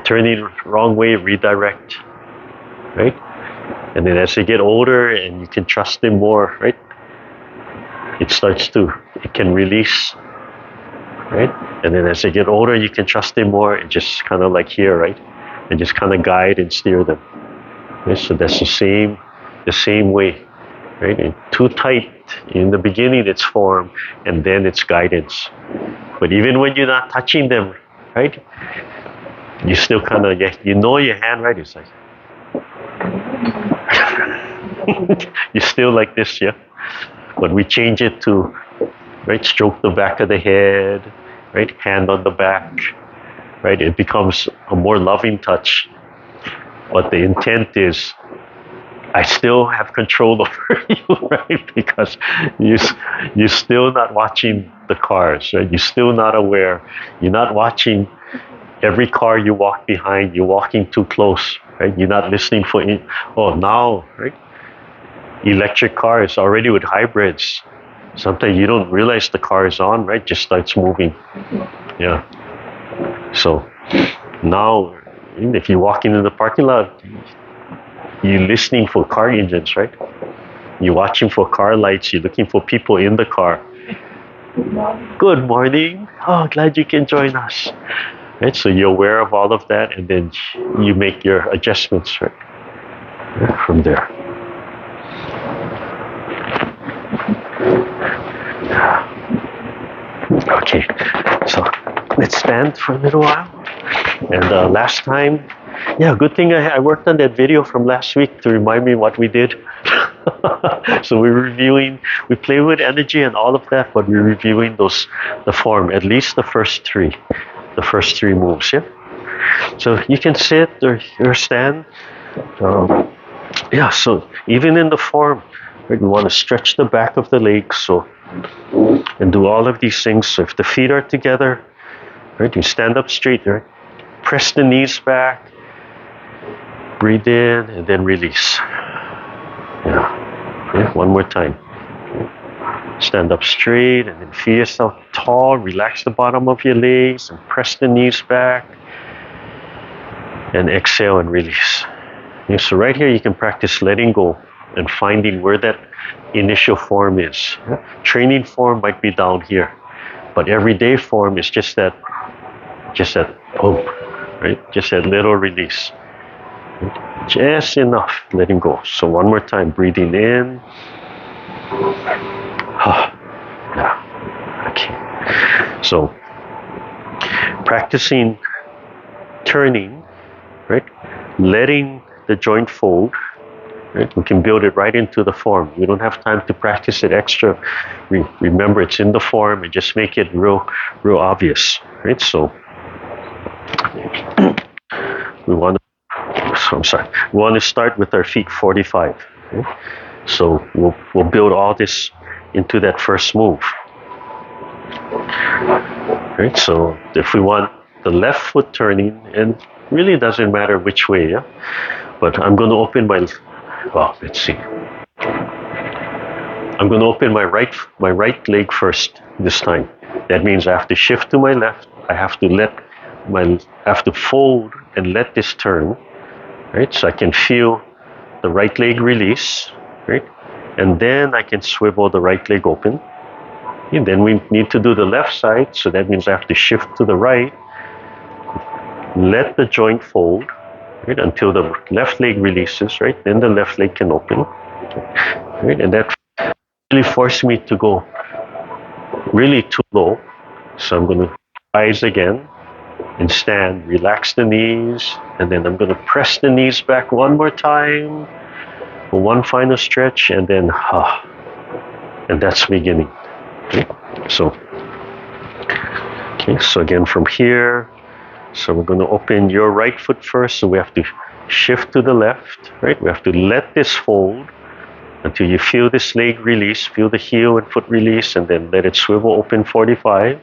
A: Turning wrong way, redirect, right? And then as they get older and you can trust them more, right? It can release, right? And then as they get older, you can trust them more and just kind of like here, right? And just kind of guide and steer them. Right? So that's the same way, right? And too tight, in the beginning it's form and then it's guidance. But even when you're not touching them, right? You still kind of, you know your hand, right? It's like, you still like this, yeah? But we change it to, right, stroke the back of the head, right, hand on the back, right? It becomes a more loving touch. But the intent is, I still have control over you, right? Because you're still not watching the cars, right? You're still not aware. You're not watching every car you walk behind. You're walking too close, right? You're not listening for, now, right? Electric cars already with hybrids. Sometimes you don't realize the car is on, right? Just starts moving. Yeah. So now, if you're walking in the parking lot, you're listening for car engines, right? You're watching for car lights. You're looking for people in the car. Good morning. Oh, glad you can join us. Right? So you're aware of all of that, and then you make your adjustments, right? From there. Okay, so let's stand for a little while. And last time, good thing I worked on that video from last week to remind me what we did. So we're reviewing, we play with energy and all of that, but we're reviewing the form, at least the first three moves, yeah? So you can sit or stand. So even in the form, right, we want to stretch the back of the legs, and do all of these things. So if the feet are together, right, you stand up straight, right? Press the knees back, breathe in, and then release. One more time. Stand up straight, and then feel yourself tall. Relax the bottom of your legs, and press the knees back. And exhale and release. So right here, you can practice letting go and finding where that initial form is. Training form might be down here, but everyday form is just that boom, right? Just that little release. Just enough letting go. So one more time, breathing in. Okay. So practicing turning, right? Letting the joint fold. Right? We can build it right into the form. We don't have time to practice it extra. Remember, it's in the form, and just make it real obvious. Right? So we want to start with our feet 45. Okay? So we'll build all this into that first move. Right? So if we want the left foot turning, and really doesn't matter which way, yeah? But I'm going to open let's see. I'm going to open my right leg first this time. That means I have to shift to my left. I have to fold and let this turn, right? So I can feel the right leg release, right? And then I can swivel the right leg open. And then we need to do the left side, so that means I have to shift to the right, let the joint fold, right, until the left leg releases, right? Then the left leg can open, right? And that really forced me to go really too low. So I'm going to rise again and stand, relax the knees, and then I'm going to press the knees back one more time for one final stretch, and then and that's beginning. Okay? So again from here. So we're going to open your right foot first. So we have to shift to the left, right? We have to let this fold until you feel this leg release, feel the heel and foot release, and then let it swivel open 45.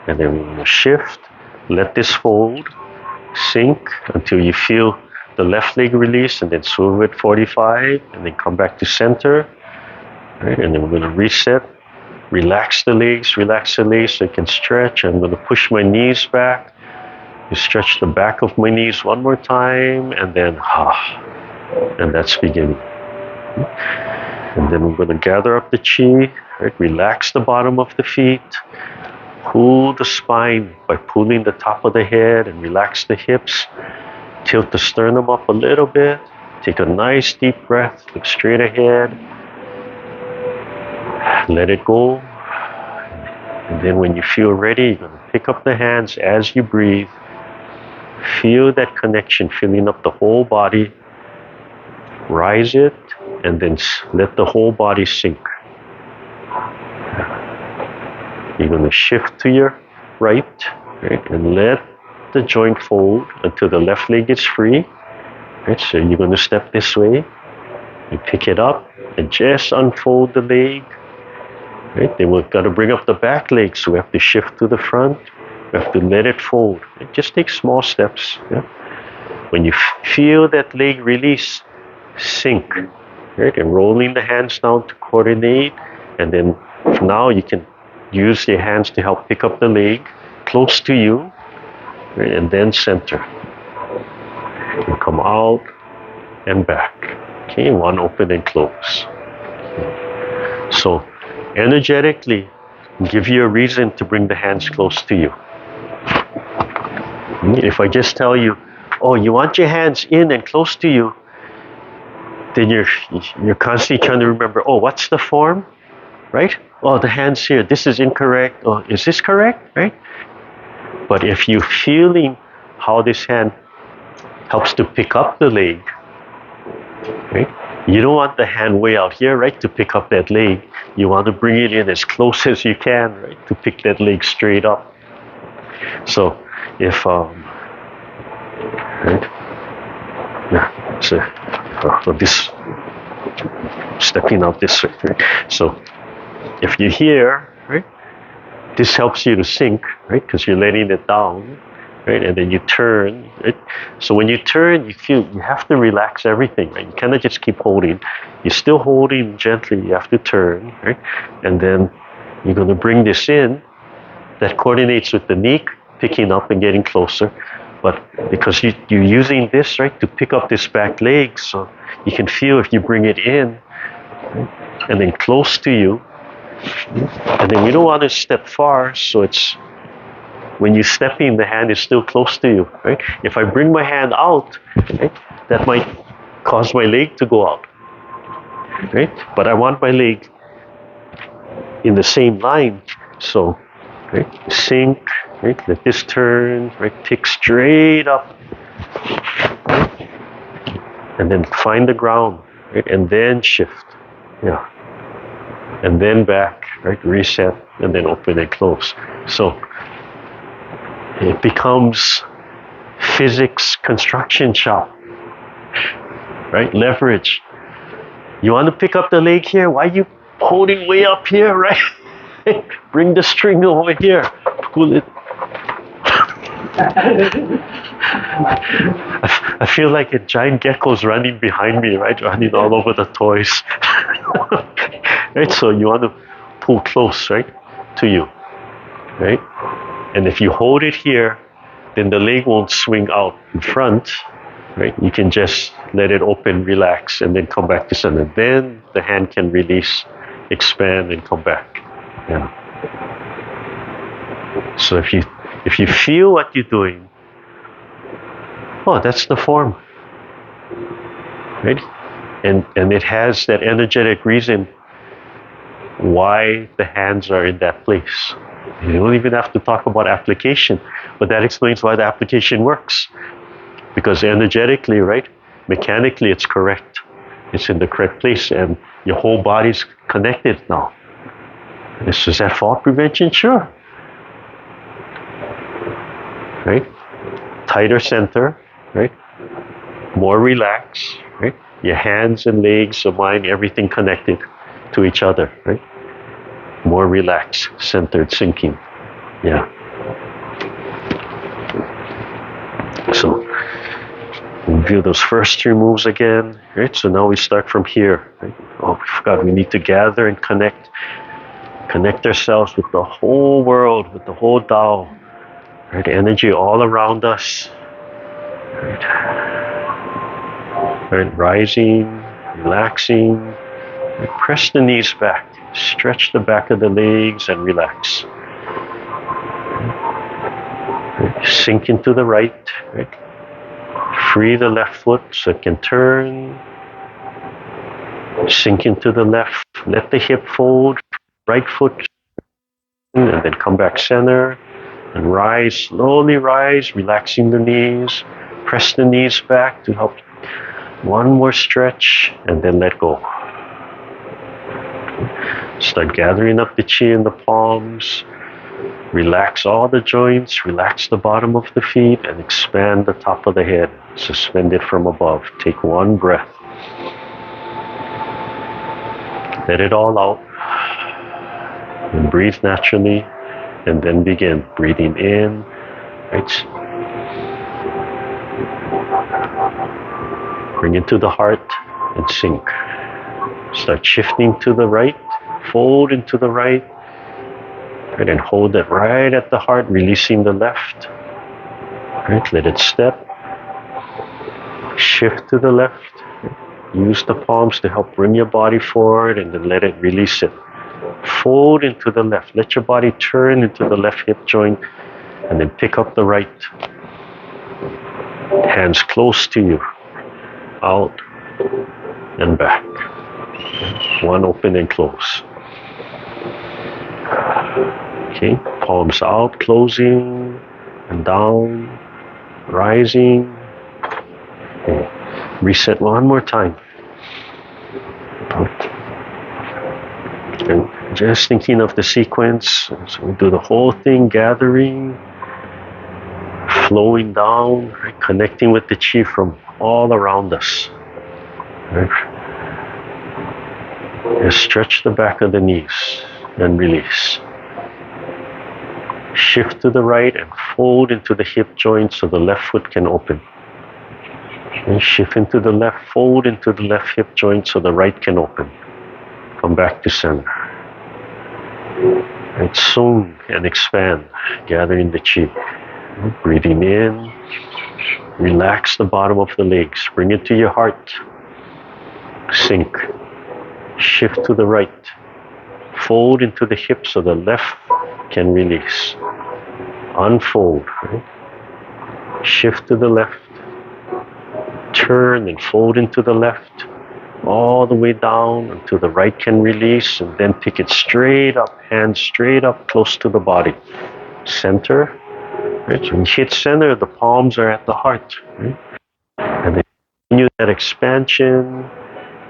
A: And then we're going to shift, let this fold, sink until you feel the left leg release, and then swivel it 45, and then come back to center. Right? And then we're going to reset, relax the legs so you can stretch. I'm going to push my knees back. You stretch the back of my knees one more time, and then and that's beginning. And then we're going to gather up the chi, right? Relax the bottom of the feet, pull the spine by pulling the top of the head, and relax the hips. Tilt the sternum up a little bit. Take a nice deep breath, look straight ahead. Let it go. And then when you feel ready, you're going to pick up the hands as you breathe. Feel that connection filling up the whole body. Rise it, and then let the whole body sink. You're going to shift to your right, and let the joint fold until the left leg is free. Right, so you're going to step this way. You pick it up and just unfold the leg. Right, then we've got to bring up the back leg, so we have to shift to the front. We have to let it fold. It just takes small steps. Yeah? When you feel that leg release, sink. Right, and rolling the hands down to coordinate, and then now you can use your hands to help pick up the leg close to you, right, and then center. And come out and back. Okay, one open and close. So energetically, give you a reason to bring the hands close to you. If I just tell you, oh, you want your hands in and close to you, then you're constantly trying to remember, oh, what's the form, right? Oh, the hand's here. This is incorrect. Oh, is this correct, right? But if you're feeling how this hand helps to pick up the leg, right? You don't want the hand way out here, right, to pick up that leg. You want to bring it in as close as you can, right, to pick that leg straight up. So if right, yeah, so this stepping out this way, right? So if you're here, right, this helps you to sink, right, because you're letting it down, right, and then you turn, right? So when you turn, you feel you have to relax everything, right? You cannot just keep holding. You're still holding gently. You have to turn, right, and then you're going to bring this in. That coordinates with the knee picking up and getting closer. But because you're using this, right, to pick up this back leg, so you can feel if you bring it in, right, and then close to you, and then you don't want to step far, so it's when you're stepping, the hand is still close to you, right? If I bring my hand out, right, that might cause my leg to go out, right? But I want my leg in the same line, so right, sink. Right, let this turn, right, pick straight up, right, and then find the ground, right, and then shift, yeah, and then back, right, reset, and then open and close. So it becomes physics construction shop, right, leverage. You want to pick up the leg here? Why are you holding way up here, right? Bring the string over here, pull it. I feel like a giant gecko's running behind me, right? Running all over the toys. Right? So you want to pull close, right, to you, right? And if you hold it here, then the leg won't swing out in front, right? You can just let it open, relax, and then come back to center. Then the hand can release, expand, and come back. Yeah. So if you feel what you're doing, oh, that's the form, right? And it has that energetic reason why the hands are in that place. You don't even have to talk about application, but that explains why the application works. Because energetically, right, mechanically it's correct. It's in the correct place and your whole body's connected now. Is that fall prevention? Sure. Right? Tighter center, right? More relaxed, right? Your hands and legs, your mind, everything connected to each other, right? More relaxed, centered, sinking. Yeah. So, review those first three moves again, right? So now we start from here, right? Oh, we forgot, we need to gather and connect ourselves with the whole world, with the whole Tao. Right, energy all around us. Right, rising, relaxing. Right, press the knees back. Stretch the back of the legs and relax. Right, sink into the right. Right. Free the left foot so it can turn. Sink into the left. Let the hip fold. Right foot. And then come back center. And rise, slowly rise, relaxing the knees. Press the knees back to help. One more stretch and then let go. Start gathering up the chi in the palms. Relax all the joints, relax the bottom of the feet, and expand the top of the head. Suspend it from above. Take one breath. Let it all out. And breathe naturally. And then begin breathing in. Right. Bring it to the heart and sink. Start shifting to the right. Fold into the right. Right, and hold it right at the heart, releasing the left. Right, let it step. Shift to the left. Use the palms to help bring your body forward and then let it release it. Fold into the left. Let your body turn into the left hip joint and then pick up the right. Hands close to you. Out and back. One open and close. Okay, palms out, closing and down, rising. Okay. Reset one more time. And just thinking of the sequence, so we do the whole thing, gathering, flowing down, right? Connecting with the chi from all around us. Right? Just stretch the back of the knees and release. Shift to the right and fold into the hip joint so the left foot can open. And shift into the left, fold into the left hip joint so the right can open. Come back to center. And Sung and expand, gathering the chi. Breathing in, relax the bottom of the legs, bring it to your heart. Sink. Shift to the right. Fold into the hip so the left can release. Unfold. Right? Shift to the left. Turn and fold into the left. All the way down until the right can release, and then pick it straight up, hands straight up, close to the body. Center. Right? So when you hit center, the palms are at the heart. Right? And then continue that expansion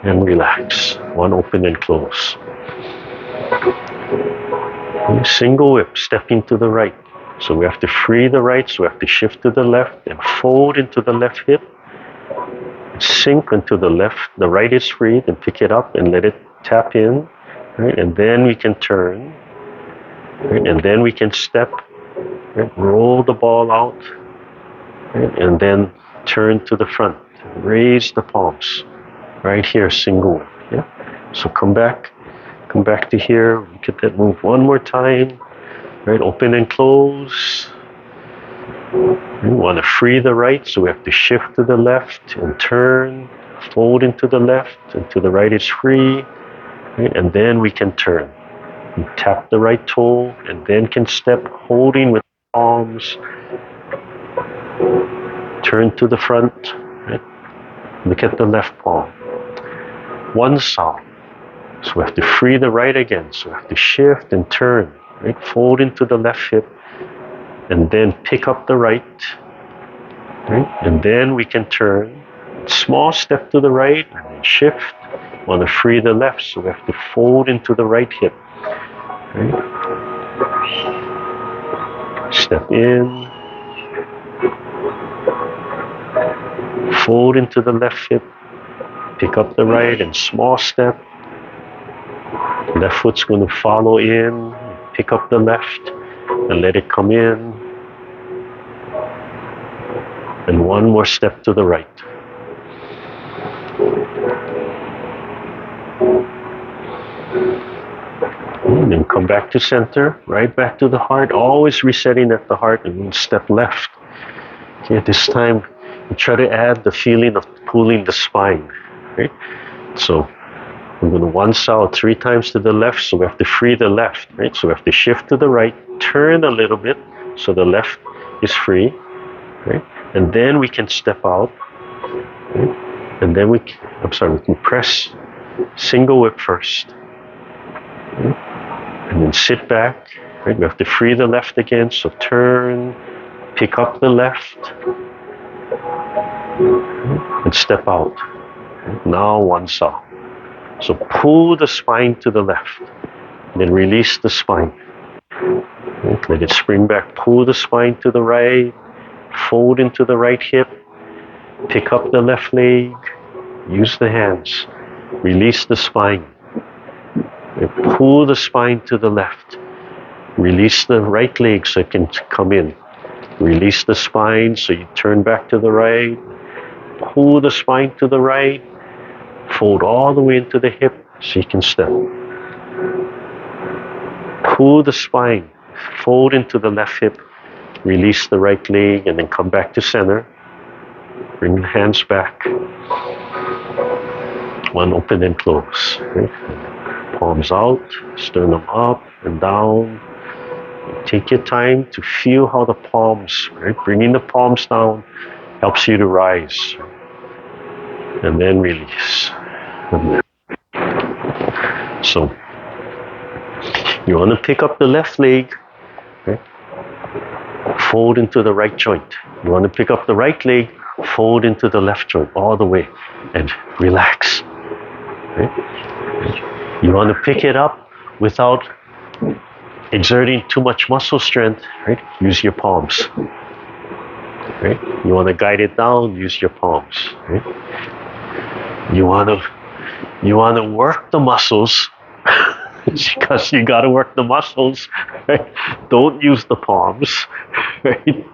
A: and relax. One open and close. Single whip, stepping to the right. So we have to free the right, so we have to shift to the left and fold into the left hip. Sink into the left, the right is free, then pick it up and let it tap in. Right? And then we can turn. Right? And then we can step. Right? Roll the ball out. Right? And then turn to the front. Raise the palms. Right here, single whip. Yeah? So come back to here. Get that move one more time. Right, open and close. We want to free the right, so we have to shift to the left and turn, fold into the left, and to the right is free. Right, and then we can turn. We tap the right toe, and then can step, holding with palms. Turn to the front. Right, look at the left palm. Wan Sau. So we have to free the right again. So we have to shift and turn. Right? Fold into the left hip. And then pick up the right. Right? And then we can turn. Small step to the right. And then shift. Want to free the left. So we have to fold into the right hip. Right? Step in. Fold into the left hip. Pick up the right and small step. Left foot's going to follow in, pick up the left and let it come in. And one more step to the right. And then come back to center, right back to the heart, always resetting at the heart, and then step left. Okay, this time we try to add the feeling of pulling the spine. Right? So we're going to Wan Sau 3 times to the left, so we have to free the left, right? So we have to shift to the right, turn a little bit, so the left is free, right? And then we can step out, right? And then we can press single whip first, right? And then sit back, Right? We have to free the left again. So turn, pick up the left, and step out. Now Wan Sau. So pull the spine to the left, then release the spine. Let it spring back. Pull the spine to the right, fold into the right hip, pick up the left leg, use the hands, release the spine. And pull the spine to the left, release the right leg so it can come in. Release the spine so you turn back to the right, pull the spine to the right, fold all the way into the hip so you can step. Pull the spine, fold into the left hip, release the right leg, and then come back to center. Bring the hands back. One open and close. Right? Palms out, sternum up and down. Take your time to feel how the palms, right? Bringing the palms down helps you to rise. And then release. And then. So, you want to pick up the left leg, okay? Fold into the right joint. You want to pick up the right leg, fold into the left joint all the way, and relax. Okay? You want to pick it up without exerting too much muscle strength, right? Use your palms. Right? You want to guide it down, use your palms. Right? You want to work the muscles because you got to work the muscles. Right? Don't use the palms. Right?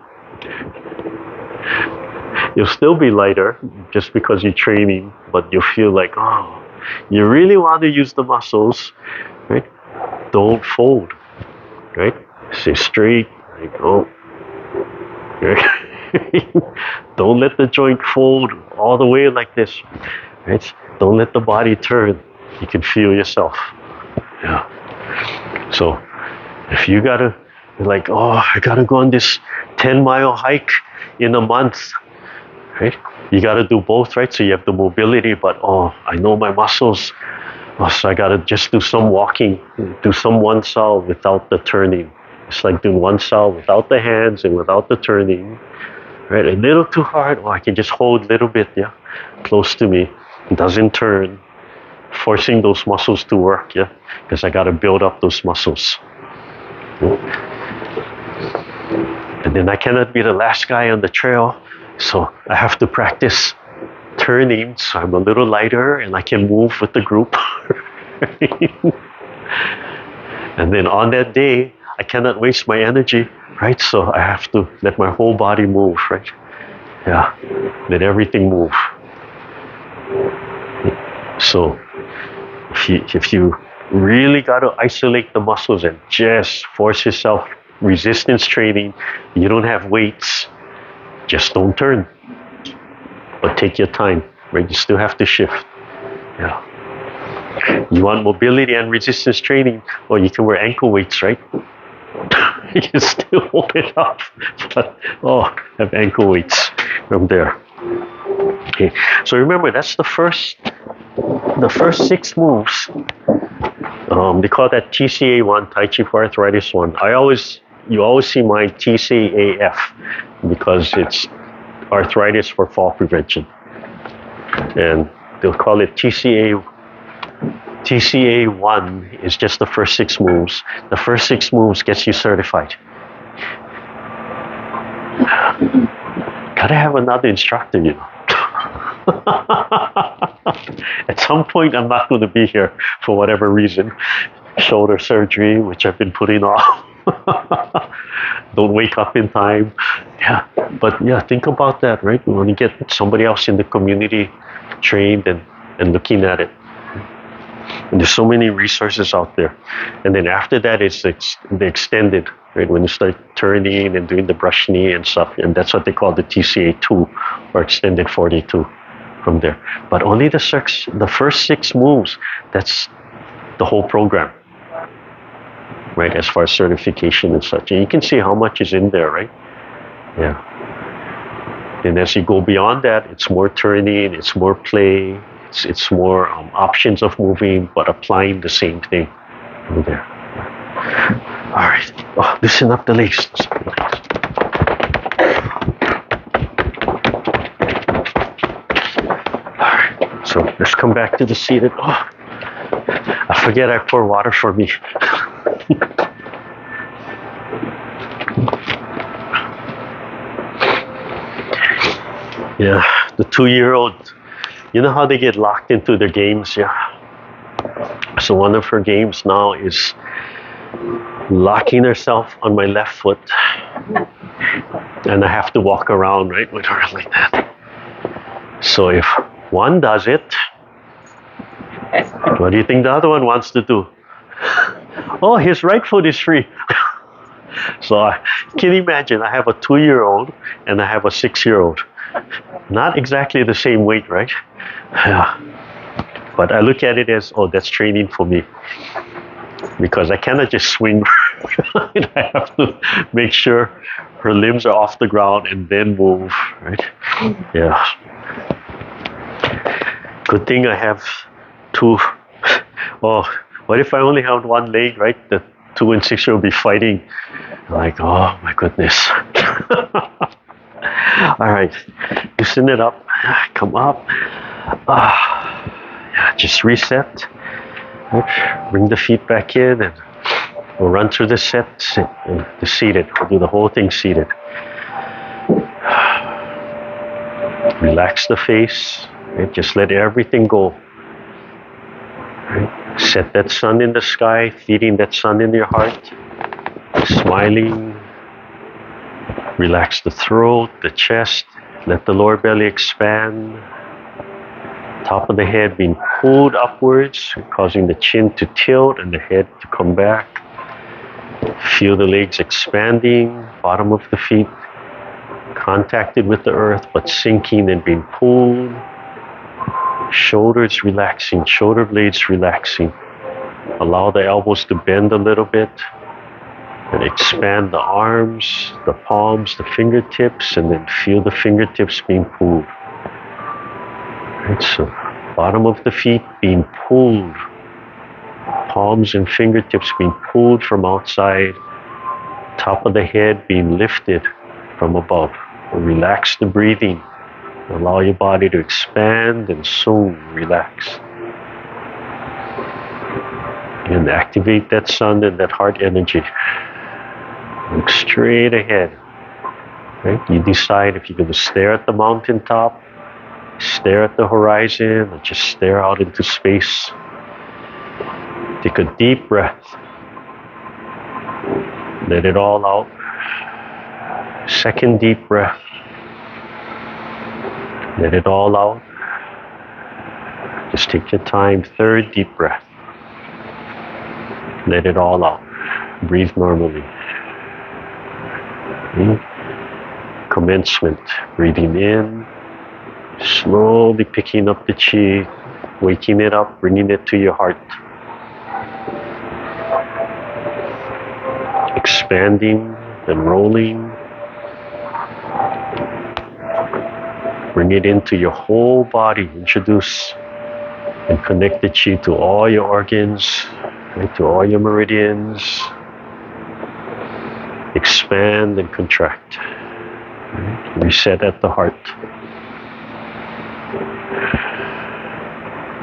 A: You'll still be lighter just because you're training, but you'll feel like, oh, you really want to use the muscles. Right? Don't fold. Right? Stay straight. Like, oh. Right? Don't let the joint fold all the way like this. Right? Don't let the body turn. You can feel yourself. Yeah. So if you gotta, like, oh, I gotta go on this 10-mile hike in a month, right? You gotta do both, right? So you have the mobility, but oh, I know my muscles. Oh, so I gotta just do some walking, do some Wan Sau without the turning. It's like doing Wan Sau without the hands and without the turning. Right? A little too hard. Oh, I can just hold a little bit, yeah, close to me. It doesn't turn. Forcing those muscles to work, yeah, because I got to build up those muscles. And then I cannot be the last guy on the trail, so I have to practice turning so I'm a little lighter and I can move with the group. And then on that day, I cannot waste my energy, right? So I have to let my whole body move, right? Yeah, let everything move. So if you really got to isolate the muscles and just force yourself, resistance training, you don't have weights, just don't turn. But take your time, right? You still have to shift. Yeah. You want mobility and resistance training, well, you can wear ankle weights, right? You can still hold it up, but have ankle weights from there. Okay, so remember that's the first 6 moves. They call that TCA1, Tai Chi for Arthritis 1. You always see mine TCAF because it's arthritis for fall prevention, and they'll call it TCA1 is just the first 6 moves. The first 6 moves gets you certified. Gotta have another instructor, you know. At some point, I'm not going to be here for whatever reason. Shoulder surgery, which I've been putting off. Don't wake up in time. Yeah, but yeah, think about that, right? We want to get somebody else in the community trained and looking at it. And there's so many resources out there. And then after that, it's the extended, right? When you start turning and doing the brush knee and stuff, and that's what they call the TCA2 or extended 42 from there. But only the first 6 moves, that's the whole program, right? As far as certification and such. And you can see how much is in there, right? Yeah. And as you go beyond that, it's more turning, it's more play, it's more options of moving, but applying the same thing from there. All right. Oh, loosen up the legs. All right. So let's come back to the seated. Oh, I forget I pour water for me. Yeah, the 2-year-old, you know how they get locked into their games? Yeah. So one of her games now is locking herself on my left foot, and I have to walk around, right, with her like that. So if one does it, what do you think the other one wants to do? Oh, his right foot is free. So I can imagine I have a 2-year-old and I have a 6-year-old. Not exactly the same weight, right? Yeah. But I look at it as, oh, that's training for me. Because I cannot just swing. I have to make sure her limbs are off the ground and then move, right? Yeah. Good thing I have two. Oh, what if I only have one leg, right? The 2 and 6 will be fighting. Like, oh my goodness. All right, loosen it up. Come up. Yeah, just reset. Bring the feet back in, and we'll run through the set. The seated. We'll do the whole thing seated. Relax the face. Right? Just let everything go. Right? Set that sun in the sky, feeding that sun in your heart. Smiling. Relax the throat, the chest. Let the lower belly expand. Top of the head being pulled upwards, causing the chin to tilt and the head to come back. Feel the legs expanding, bottom of the feet contacted with the earth but sinking and being pulled. Shoulders relaxing, shoulder blades relaxing. Allow the elbows to bend a little bit. And expand the arms, the palms, the fingertips, and then feel the fingertips being pulled. Right, so bottom of the feet being pulled. Palms and fingertips being pulled from outside. Top of the head being lifted from above. Relax the breathing. Allow your body to expand and soon relax. And activate that sun and that heart energy. Look straight ahead. Right? You decide if you're going to stare at the mountaintop, stare at the horizon, or just stare out into space. Take a deep breath. Let it all out. Second deep breath. Let it all out. Just take your time. Third deep breath. Let it all out. Breathe normally. Commencement. Breathing in. Slowly picking up the chi. Waking it up. Bringing it to your heart. Expanding and rolling. Bring it into your whole body. Introduce and connect the chi to all your organs, right, to all your meridians. Expand and contract. Right? Reset at the heart.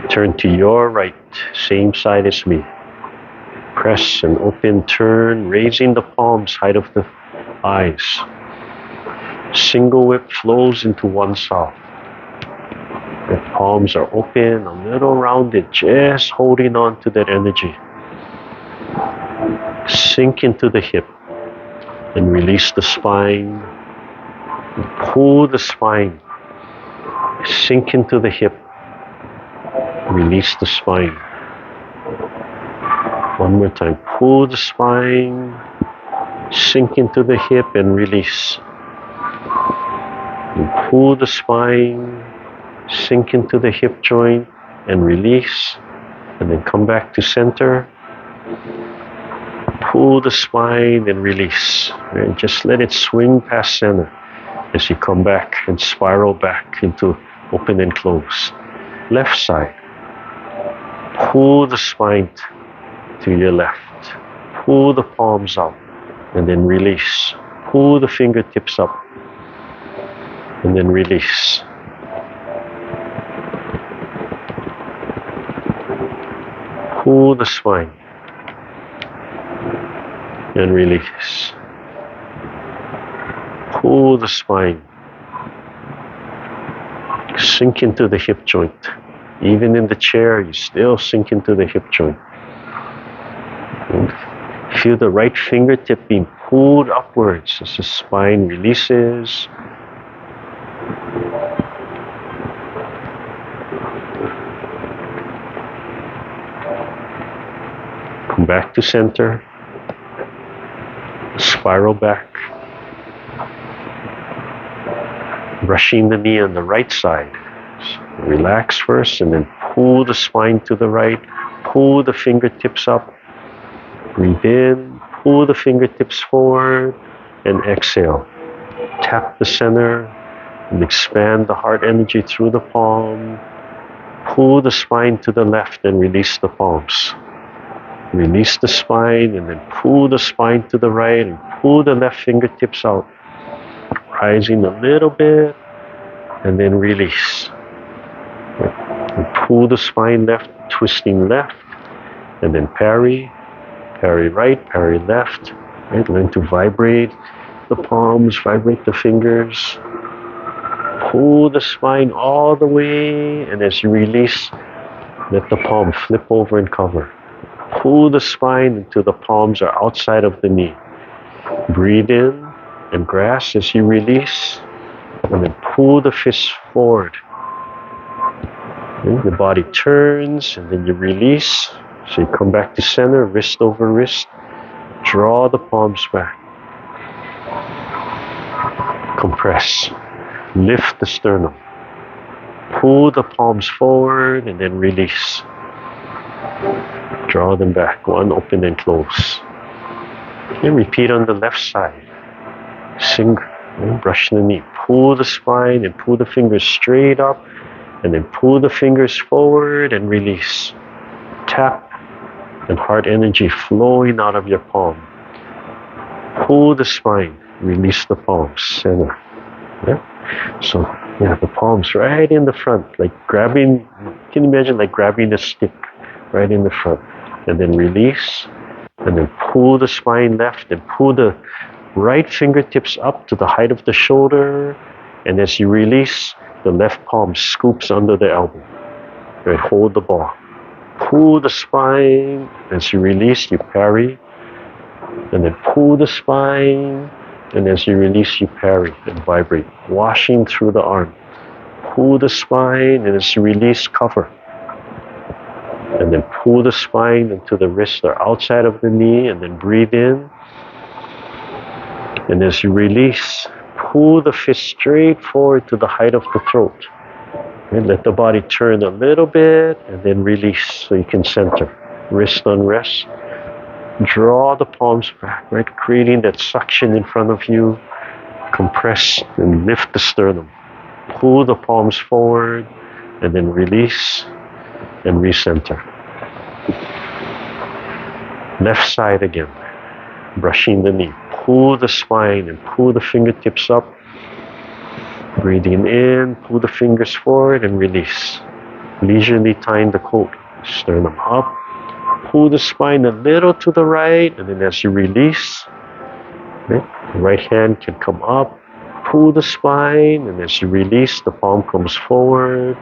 A: Turn to your right, same side as me. Press and open, turn, raising the palms, height of the eyes. Single whip flows into Wan Sau. The palms are open, a little rounded, just holding on to that energy. Sink into the hip and release the spine. Pull the spine. Sink into the hip. Release the spine. One more time. Pull the spine. Sink into the hip and release. And pull the spine. Sink into the hip joint and release. And then come back to center. Pull the spine and release. And just let it swing past center as you come back and spiral back into open and close. Left side. Pull the spine to your left. pull the palms up, and then release. Pull the fingertips up, and then release. Pull the spine, and release. Pull the spine. Sink into the hip joint. Even in the chair, you still sink into the hip joint. And feel the right fingertip being pulled upwards as the spine releases. Come back to center. Spiral back. Brushing the knee on the right side. So relax first and then pull the spine to the right. Pull the fingertips up. Breathe in. Pull the fingertips forward and exhale. Tap the center and expand the heart energy through the palm. Pull the spine to the left and release the palms. Release the spine and then pull the spine to the right and pull the left fingertips out. Rising a little bit and then release. And pull the spine left, twisting left, and then parry, parry right, parry left. Right? Learn to vibrate the palms, vibrate the fingers. Pull the spine all the way, and as you release, let the palm flip over and cover. Pull the spine until the palms are outside of the knee. Breathe in and grasp as you release, and then pull the fists forward. And the body turns, and then you release. So you come back to center, wrist over wrist. Draw the palms back. Compress. Lift the sternum. Pull the palms forward, and then release. Draw them back. One, open and close. And repeat on the left side. Brush the knee. Pull the spine and pull the fingers straight up, and then pull the fingers forward and release. Tap and heart energy flowing out of your palm. Pull the spine. Release the palms. Center. Yeah. So the palms right in the front, like grabbing. Can you imagine like grabbing a stick right in the front, and then release, and then pull the spine left and pull the right fingertips up to the height of the shoulder, and as you release, the left palm scoops under the elbow. Right, hold the ball. Pull the spine. As you release, you parry, and then pull the spine, and as you release, you parry and vibrate, washing through the arm. Pull the spine, and as you release, cover. And then pull the spine until the wrists are outside of the knee, and then breathe in. And as you release, pull the fist straight forward to the height of the throat. And let the body turn a little bit, and then release so you can center. Wrist on rest. Draw the palms back, right? Creating that suction in front of you. Compress and lift the sternum. Pull the palms forward, and then release and recenter. Left side again. Brushing the knee. Pull the spine and pull the fingertips up. Breathing in, pull the fingers forward and release. Leisurely tying the coat. Sternum up. Pull the spine a little to the right, and then as you release, the right hand can come up. Pull the spine, and as you release, the palm comes forward.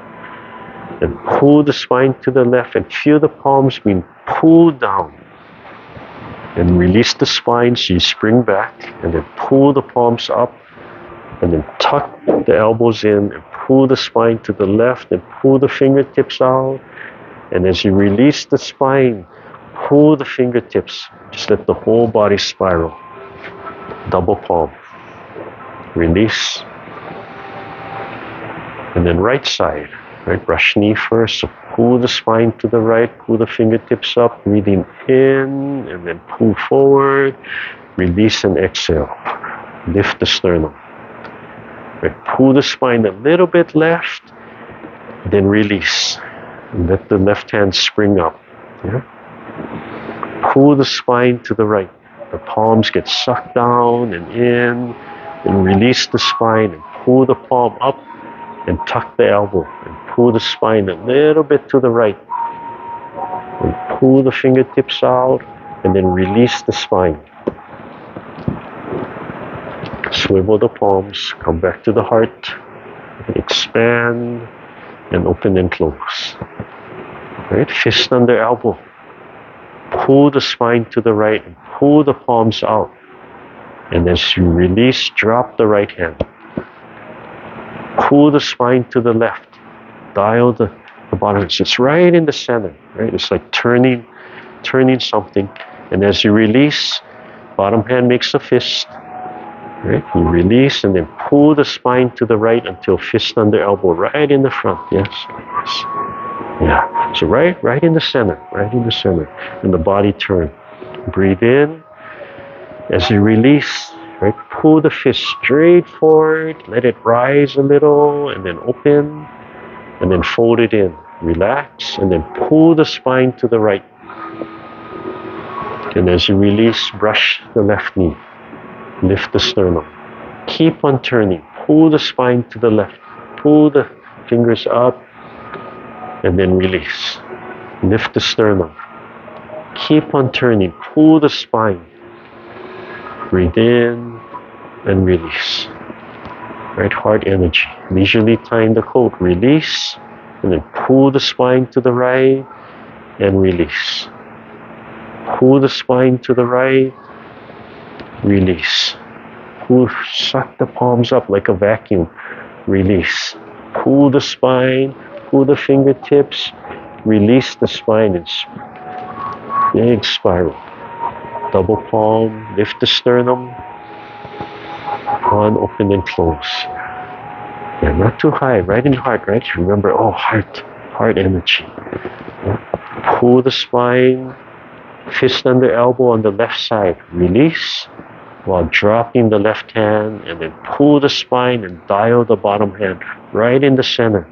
A: And pull the spine to the left and feel the palms being pulled down. And release the spine so you spring back, and then pull the palms up, and then tuck the elbows in and pull the spine to the left and pull the fingertips out. And as you release the spine, pull the fingertips. Just let the whole body spiral. Double palm. Release. And then right side. Right, brush knee first. So pull the spine to the right, pull the fingertips up, breathing in, and then pull forward. Release and exhale. Lift the sternum. Right, pull the spine a little bit left, then release. And let the left hand spring up. Yeah? pull the spine to the right. The palms get sucked down and in, and release the spine and pull the palm up and tuck the elbow and pull the spine a little bit to the right. And pull the fingertips out and then release the spine. Swivel the palms, come back to the heart, expand and open and close. Right? Fist under elbow. Pull the spine to the right and pull the palms out. And as you release, drop the right hand. Pull the spine to the left. Dial the bottom. It's right in the center. Right? It's like turning something. And as you release, bottom hand makes a fist. Right? You release and then pull the spine to the right until fist under elbow, right in the front. Yes. Yes. Yeah. So right in the center. Right in the center. And the body turn. Breathe in. As you release, right, pull the fist straight forward, let it rise a little, and then open, and then fold it in. Relax, and then pull the spine to the right. And as you release, brush the left knee. Lift the sternum. Keep on turning. Pull the spine to the left. Pull the fingers up, and then release. Lift the sternum. Keep on turning. Pull the spine. Breathe in and release. Right, heart energy. Leisurely tying the coat. Release and then pull the spine to the right and release. Pull the spine to the right. Release. Pull, suck the palms up like a vacuum. Release. Pull the spine. Pull the fingertips. Release the spine and big spiral. Double palm, lift the sternum, on, open and close. Yeah, not too high, right in the heart, right? Remember, heart energy. Yeah. Pull the spine, fist under elbow on the left side, release, while dropping the left hand, and then pull the spine and dial the bottom hand right in the center,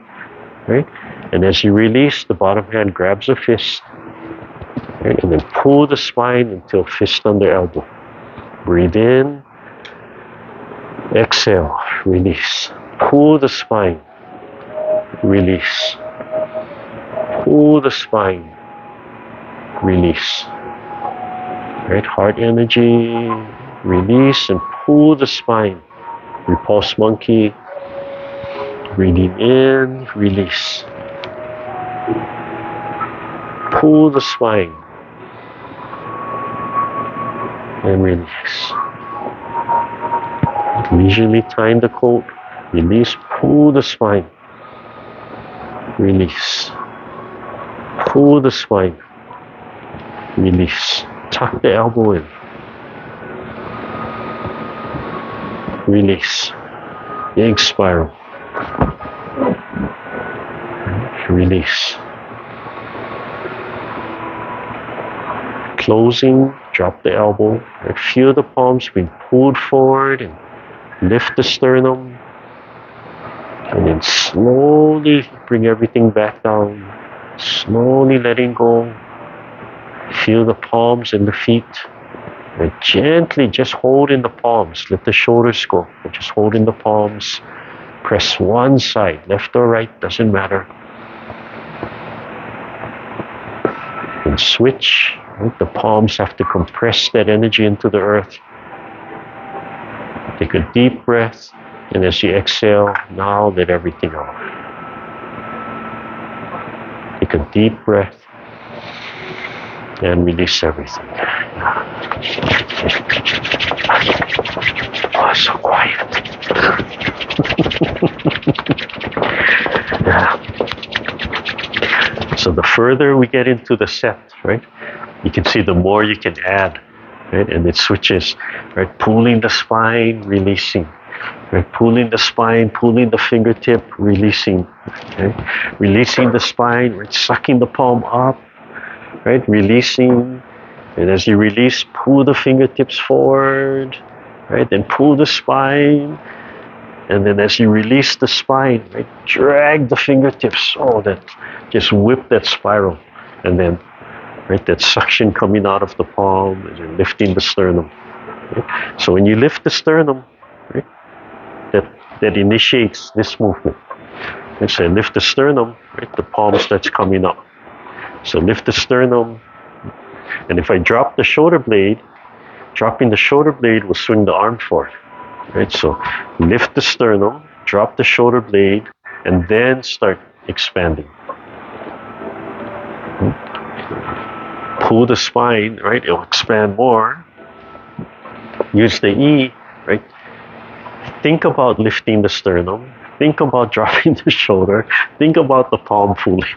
A: right? And as you release, the bottom hand grabs a fist. Right, and then pull the spine until fist under elbow. Breathe in. Exhale. Release. Pull the spine. Release. Pull the spine. Release. Right, heart energy. Release and pull the spine. Repulse monkey. Breathing in. Release. Pull the spine. And release. Leisurely tying the coat. Release, pull the spine. Release. Pull the spine. Release. Tuck the elbow in. Release. Big spiral. Release. Closing, drop the elbow, and feel the palms being pulled forward and lift the sternum. And then slowly bring everything back down. Slowly letting go. Feel the palms and the feet. And gently just hold in the palms. Let the shoulders go. And just hold in the palms. Press one side, left or right, doesn't matter. And switch. Right? The palms have to compress that energy into the earth. Take a deep breath, and as you exhale, now let everything out. Take a deep breath and release everything. Oh, it's so quiet. Yeah. So the further we get into the set, right? You can see the more you can add, right? And it switches, right? Pulling the spine, releasing, right? Pulling the spine, pulling the fingertip, releasing, right? Releasing the spine, right? Sucking the palm up, right? Releasing, and as you release, pull the fingertips forward, right? Then pull the spine, and then as you release the spine, right? Drag the fingertips, that just whip that spiral, and then right? That suction coming out of the palm and then lifting the sternum. Right? So when you lift the sternum, right, that initiates this movement. And so lift the sternum, right, the palm starts coming up. So lift the sternum, and if I drop the shoulder blade, dropping the shoulder blade will swing the arm forward. Right? So lift the sternum, drop the shoulder blade, and then start expanding. Pull the spine, right? It'll expand more. Use the E, right? Think about lifting the sternum. Think about dropping the shoulder. Think about the palm fully.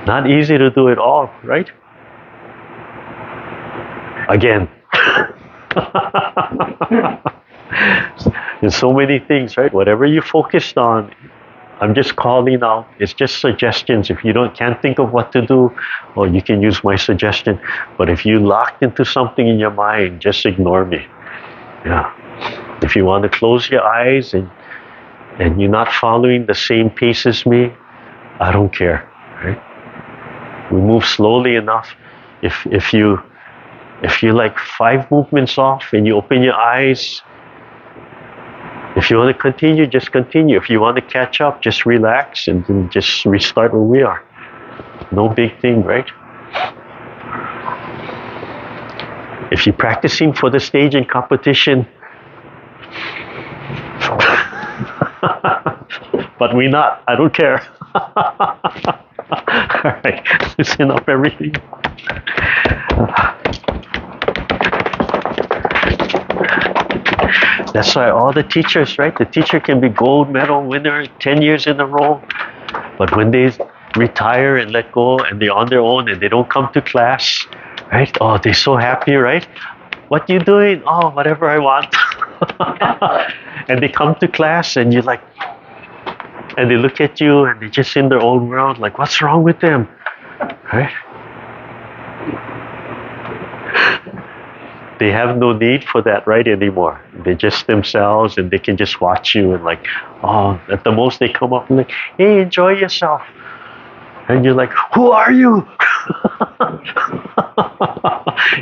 A: Not easy to do it all, right? Again. There's so many things, right? Whatever you focused on, I'm just calling out. It's just suggestions. If you can't think of what to do, or you can use my suggestion. But if you locked into something in your mind, just ignore me. Yeah. If you want to close your eyes and you're not following the same pace as me, I don't care. Right? We move slowly enough. If you're like 5 movements off and you open your eyes, if you want to continue, just continue. If you want to catch up, just relax and then just restart where we are. No big thing, right? If you're practicing for the stage in competition, but we're not. I don't care. All right, listen up, everything. That's why all the teachers, right? The teacher can be gold medal winner 10 years in a row, but when they retire and let go and they're on their own and they don't come to class, right? Oh, they're so happy, right? What you doing? Oh, whatever I want. And they come to class and you're like, and they look at you and they're just in their own world, like, what's wrong with them? Right? They have no need for that right anymore. They're just themselves and they can just watch you and like, oh, at the most they come up and like, hey, enjoy yourself. And you're like, who are you?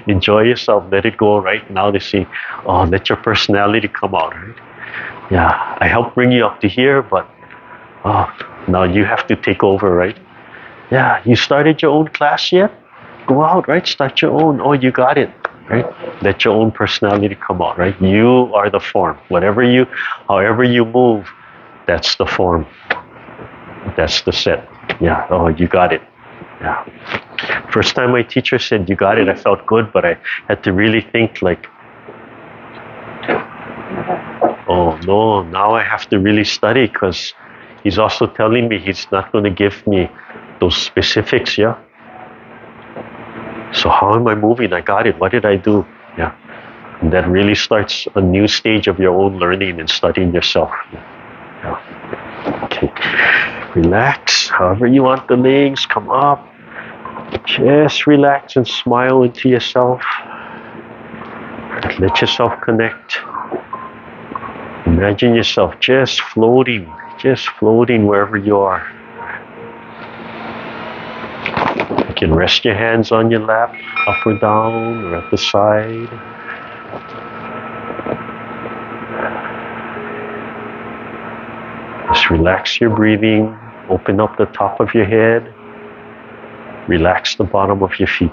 A: Enjoy yourself, let it go, right? Now they see, oh, let your personality come out, right? Yeah, I helped bring you up to here, but oh, now you have to take over, right? Yeah, you started your own class yet? Go out, right? Start your own. Oh, you got it, right? Let your own personality come out, right? You are the form. However you move, that's the form. That's the set. Yeah, oh, you got it. Yeah. First time my teacher said, you got it, I felt good, but I had to really think like, oh no, now I have to really study because he's also telling me he's not going to give me those specifics, yeah? So how am I moving? I got it. What did I do? Yeah. And that really starts a new stage of your own learning and studying yourself. Yeah. Okay. Relax. However you want the legs, come up. Just relax and smile into yourself. Let yourself connect. Imagine yourself just floating wherever you are. You can rest your hands on your lap, up or down, or at the side. Just relax your breathing. Open up the top of your head. Relax the bottom of your feet.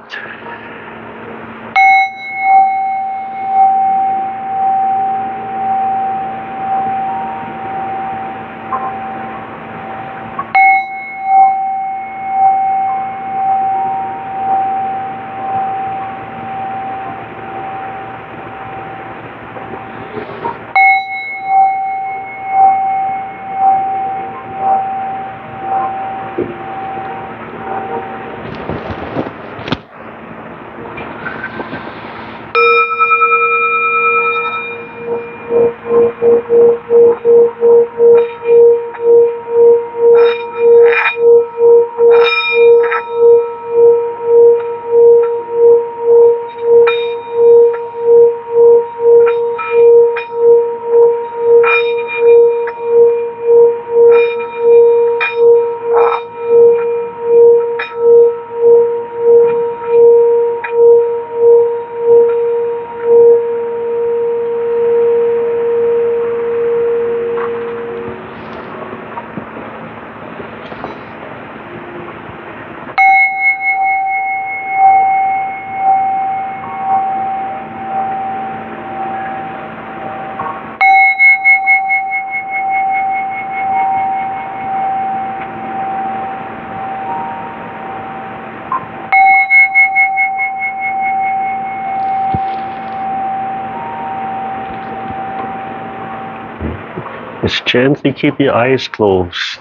A: Just gently keep your eyes closed.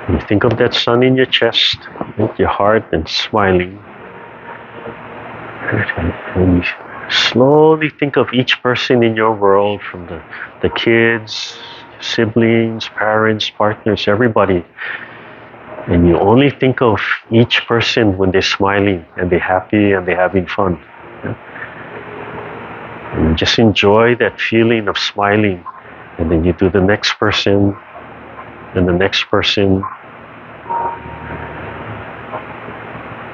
A: You think of that sun in your chest, with your heart, and smiling. And you slowly think of each person in your world, from the kids, siblings, parents, partners, everybody. And you only think of each person when they're smiling and they're happy and they're having fun. And just enjoy that feeling of smiling. And then you do the next person and the next person.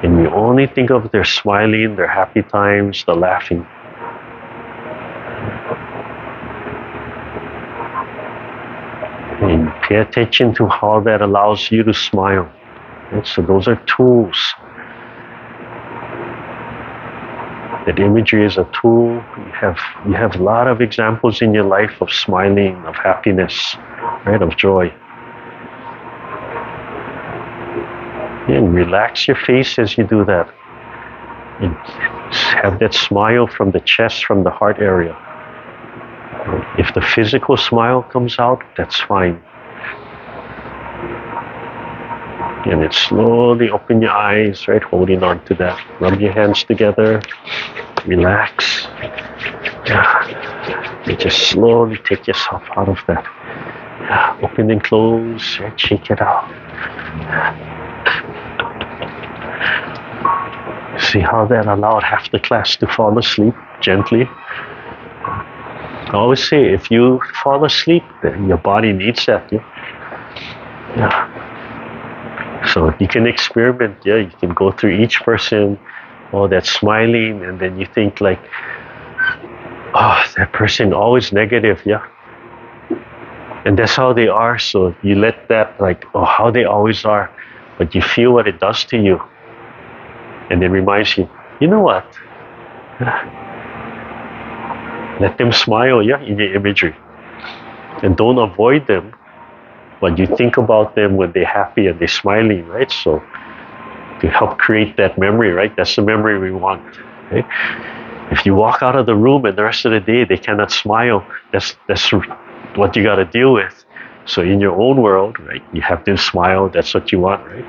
A: And you only think of their smiling, their happy times, the laughing. And pay attention to how that allows you to smile. And so those are tools. That imagery is a tool. You have a lot of examples in your life of smiling, of happiness, right, of joy. And relax your face as you do that. And have that smile from the chest, from the heart area. If the physical smile comes out, that's fine. And then slowly open your eyes, right? Holding on to that. Rub your hands together. Relax. And just slowly take yourself out of that. Open and close. And shake it out. See how that allowed half the class to fall asleep gently. I always say, if you fall asleep, then your body needs that. So you can experiment. You can go through each person. Oh, that's smiling, and then you think like, oh, that person always negative. And that's how they are. So you let that, like, oh, how they always are, but you feel what it does to you. And it reminds you, you know what? Let them smile, in your imagery. And don't avoid them, but you think about them when they're happy and they're smiling, right? So to help create that memory, right? That's the memory we want, right? If you walk out of the room and the rest of the day they cannot smile, that's what you got to deal with. So in your own world, right, you have them smile. That's what you want, right?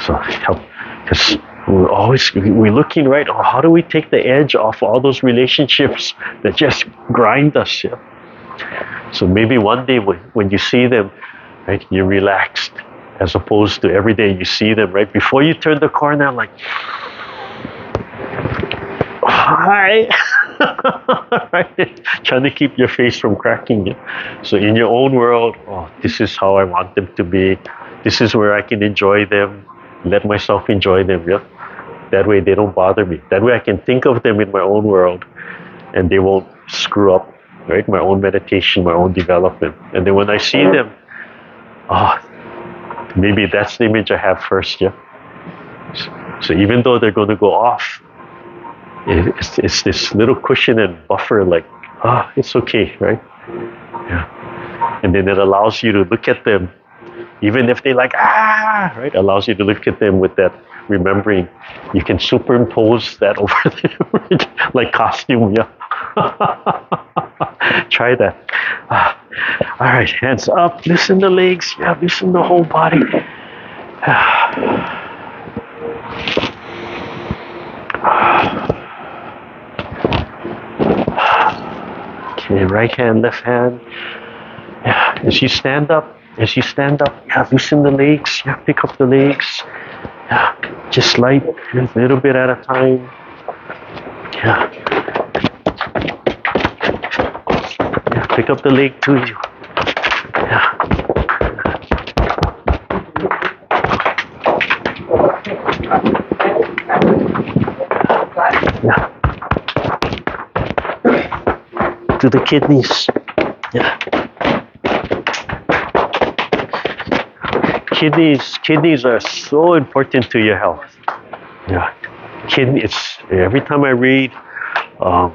A: So help, because we're looking, right? Oh, how do we take the edge off all those relationships that just grind us? So maybe one day when you see them, right, you're relaxed, as opposed to every day you see them, right? Before you turn the corner, like, hi, right? Trying to keep your face from cracking. So in your own world, oh, this is how I want them to be. This is where I can enjoy them. Let myself enjoy them. That way they don't bother me. That way I can think of them in my own world, and they won't screw up, right? My own meditation, my own development. And then when I see them, maybe that's the image I have first. So even though they're going to go off, it's this little cushion and buffer, like, it's okay, right? And then it allows you to look at them, even if they like, right? Allows you to look at them with that remembering. You can superimpose that over the like costume, Try that. All right, hands up, loosen the legs, loosen the whole body. Okay, right hand, left hand. As you stand up, loosen the legs, pick up the legs. Just light, a little bit at a time. Pick up the leg to you. To the kidneys. Kidneys are so important to your health. Kidneys. Every time I read, I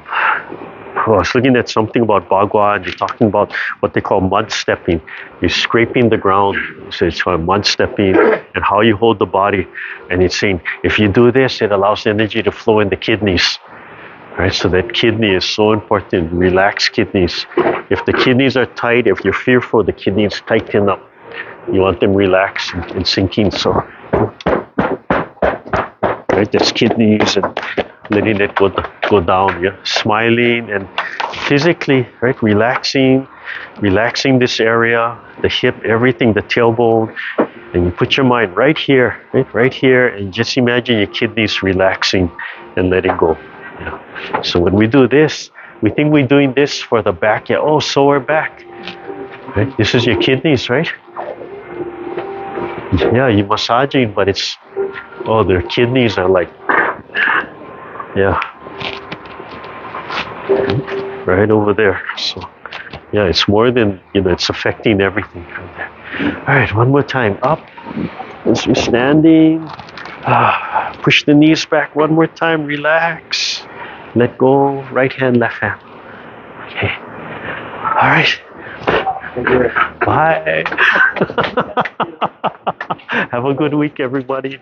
A: was looking at something about Bagua, and they're talking about what they call mud stepping. You're scraping the ground, so it's called mud stepping, and how you hold the body. And it's saying, if you do this, it allows energy to flow in the kidneys. Right, so that kidney is so important. Relax kidneys. If the kidneys are tight, if you're fearful, the kidneys tighten up. You want them relaxed and sinking. So, right, that's kidneys and letting it go down. Yeah, smiling and physically, right, relaxing this area, the hip, everything, the tailbone, and you put your mind right here, right here, and just imagine your kidneys relaxing and letting go. Yeah. So when we do this, we think we're doing this for the back. Yeah. Oh, sore back. Right. This is your kidneys, right? Yeah. You're massaging, but it's their kidneys are like, yeah, right over there. So yeah, it's more than it's affecting everything from there. All right, one more time. Up. As we're standing. Push the knees back one more time. Relax. Let go. Right hand, left hand. Okay. All right. Bye. Have a good week, everybody.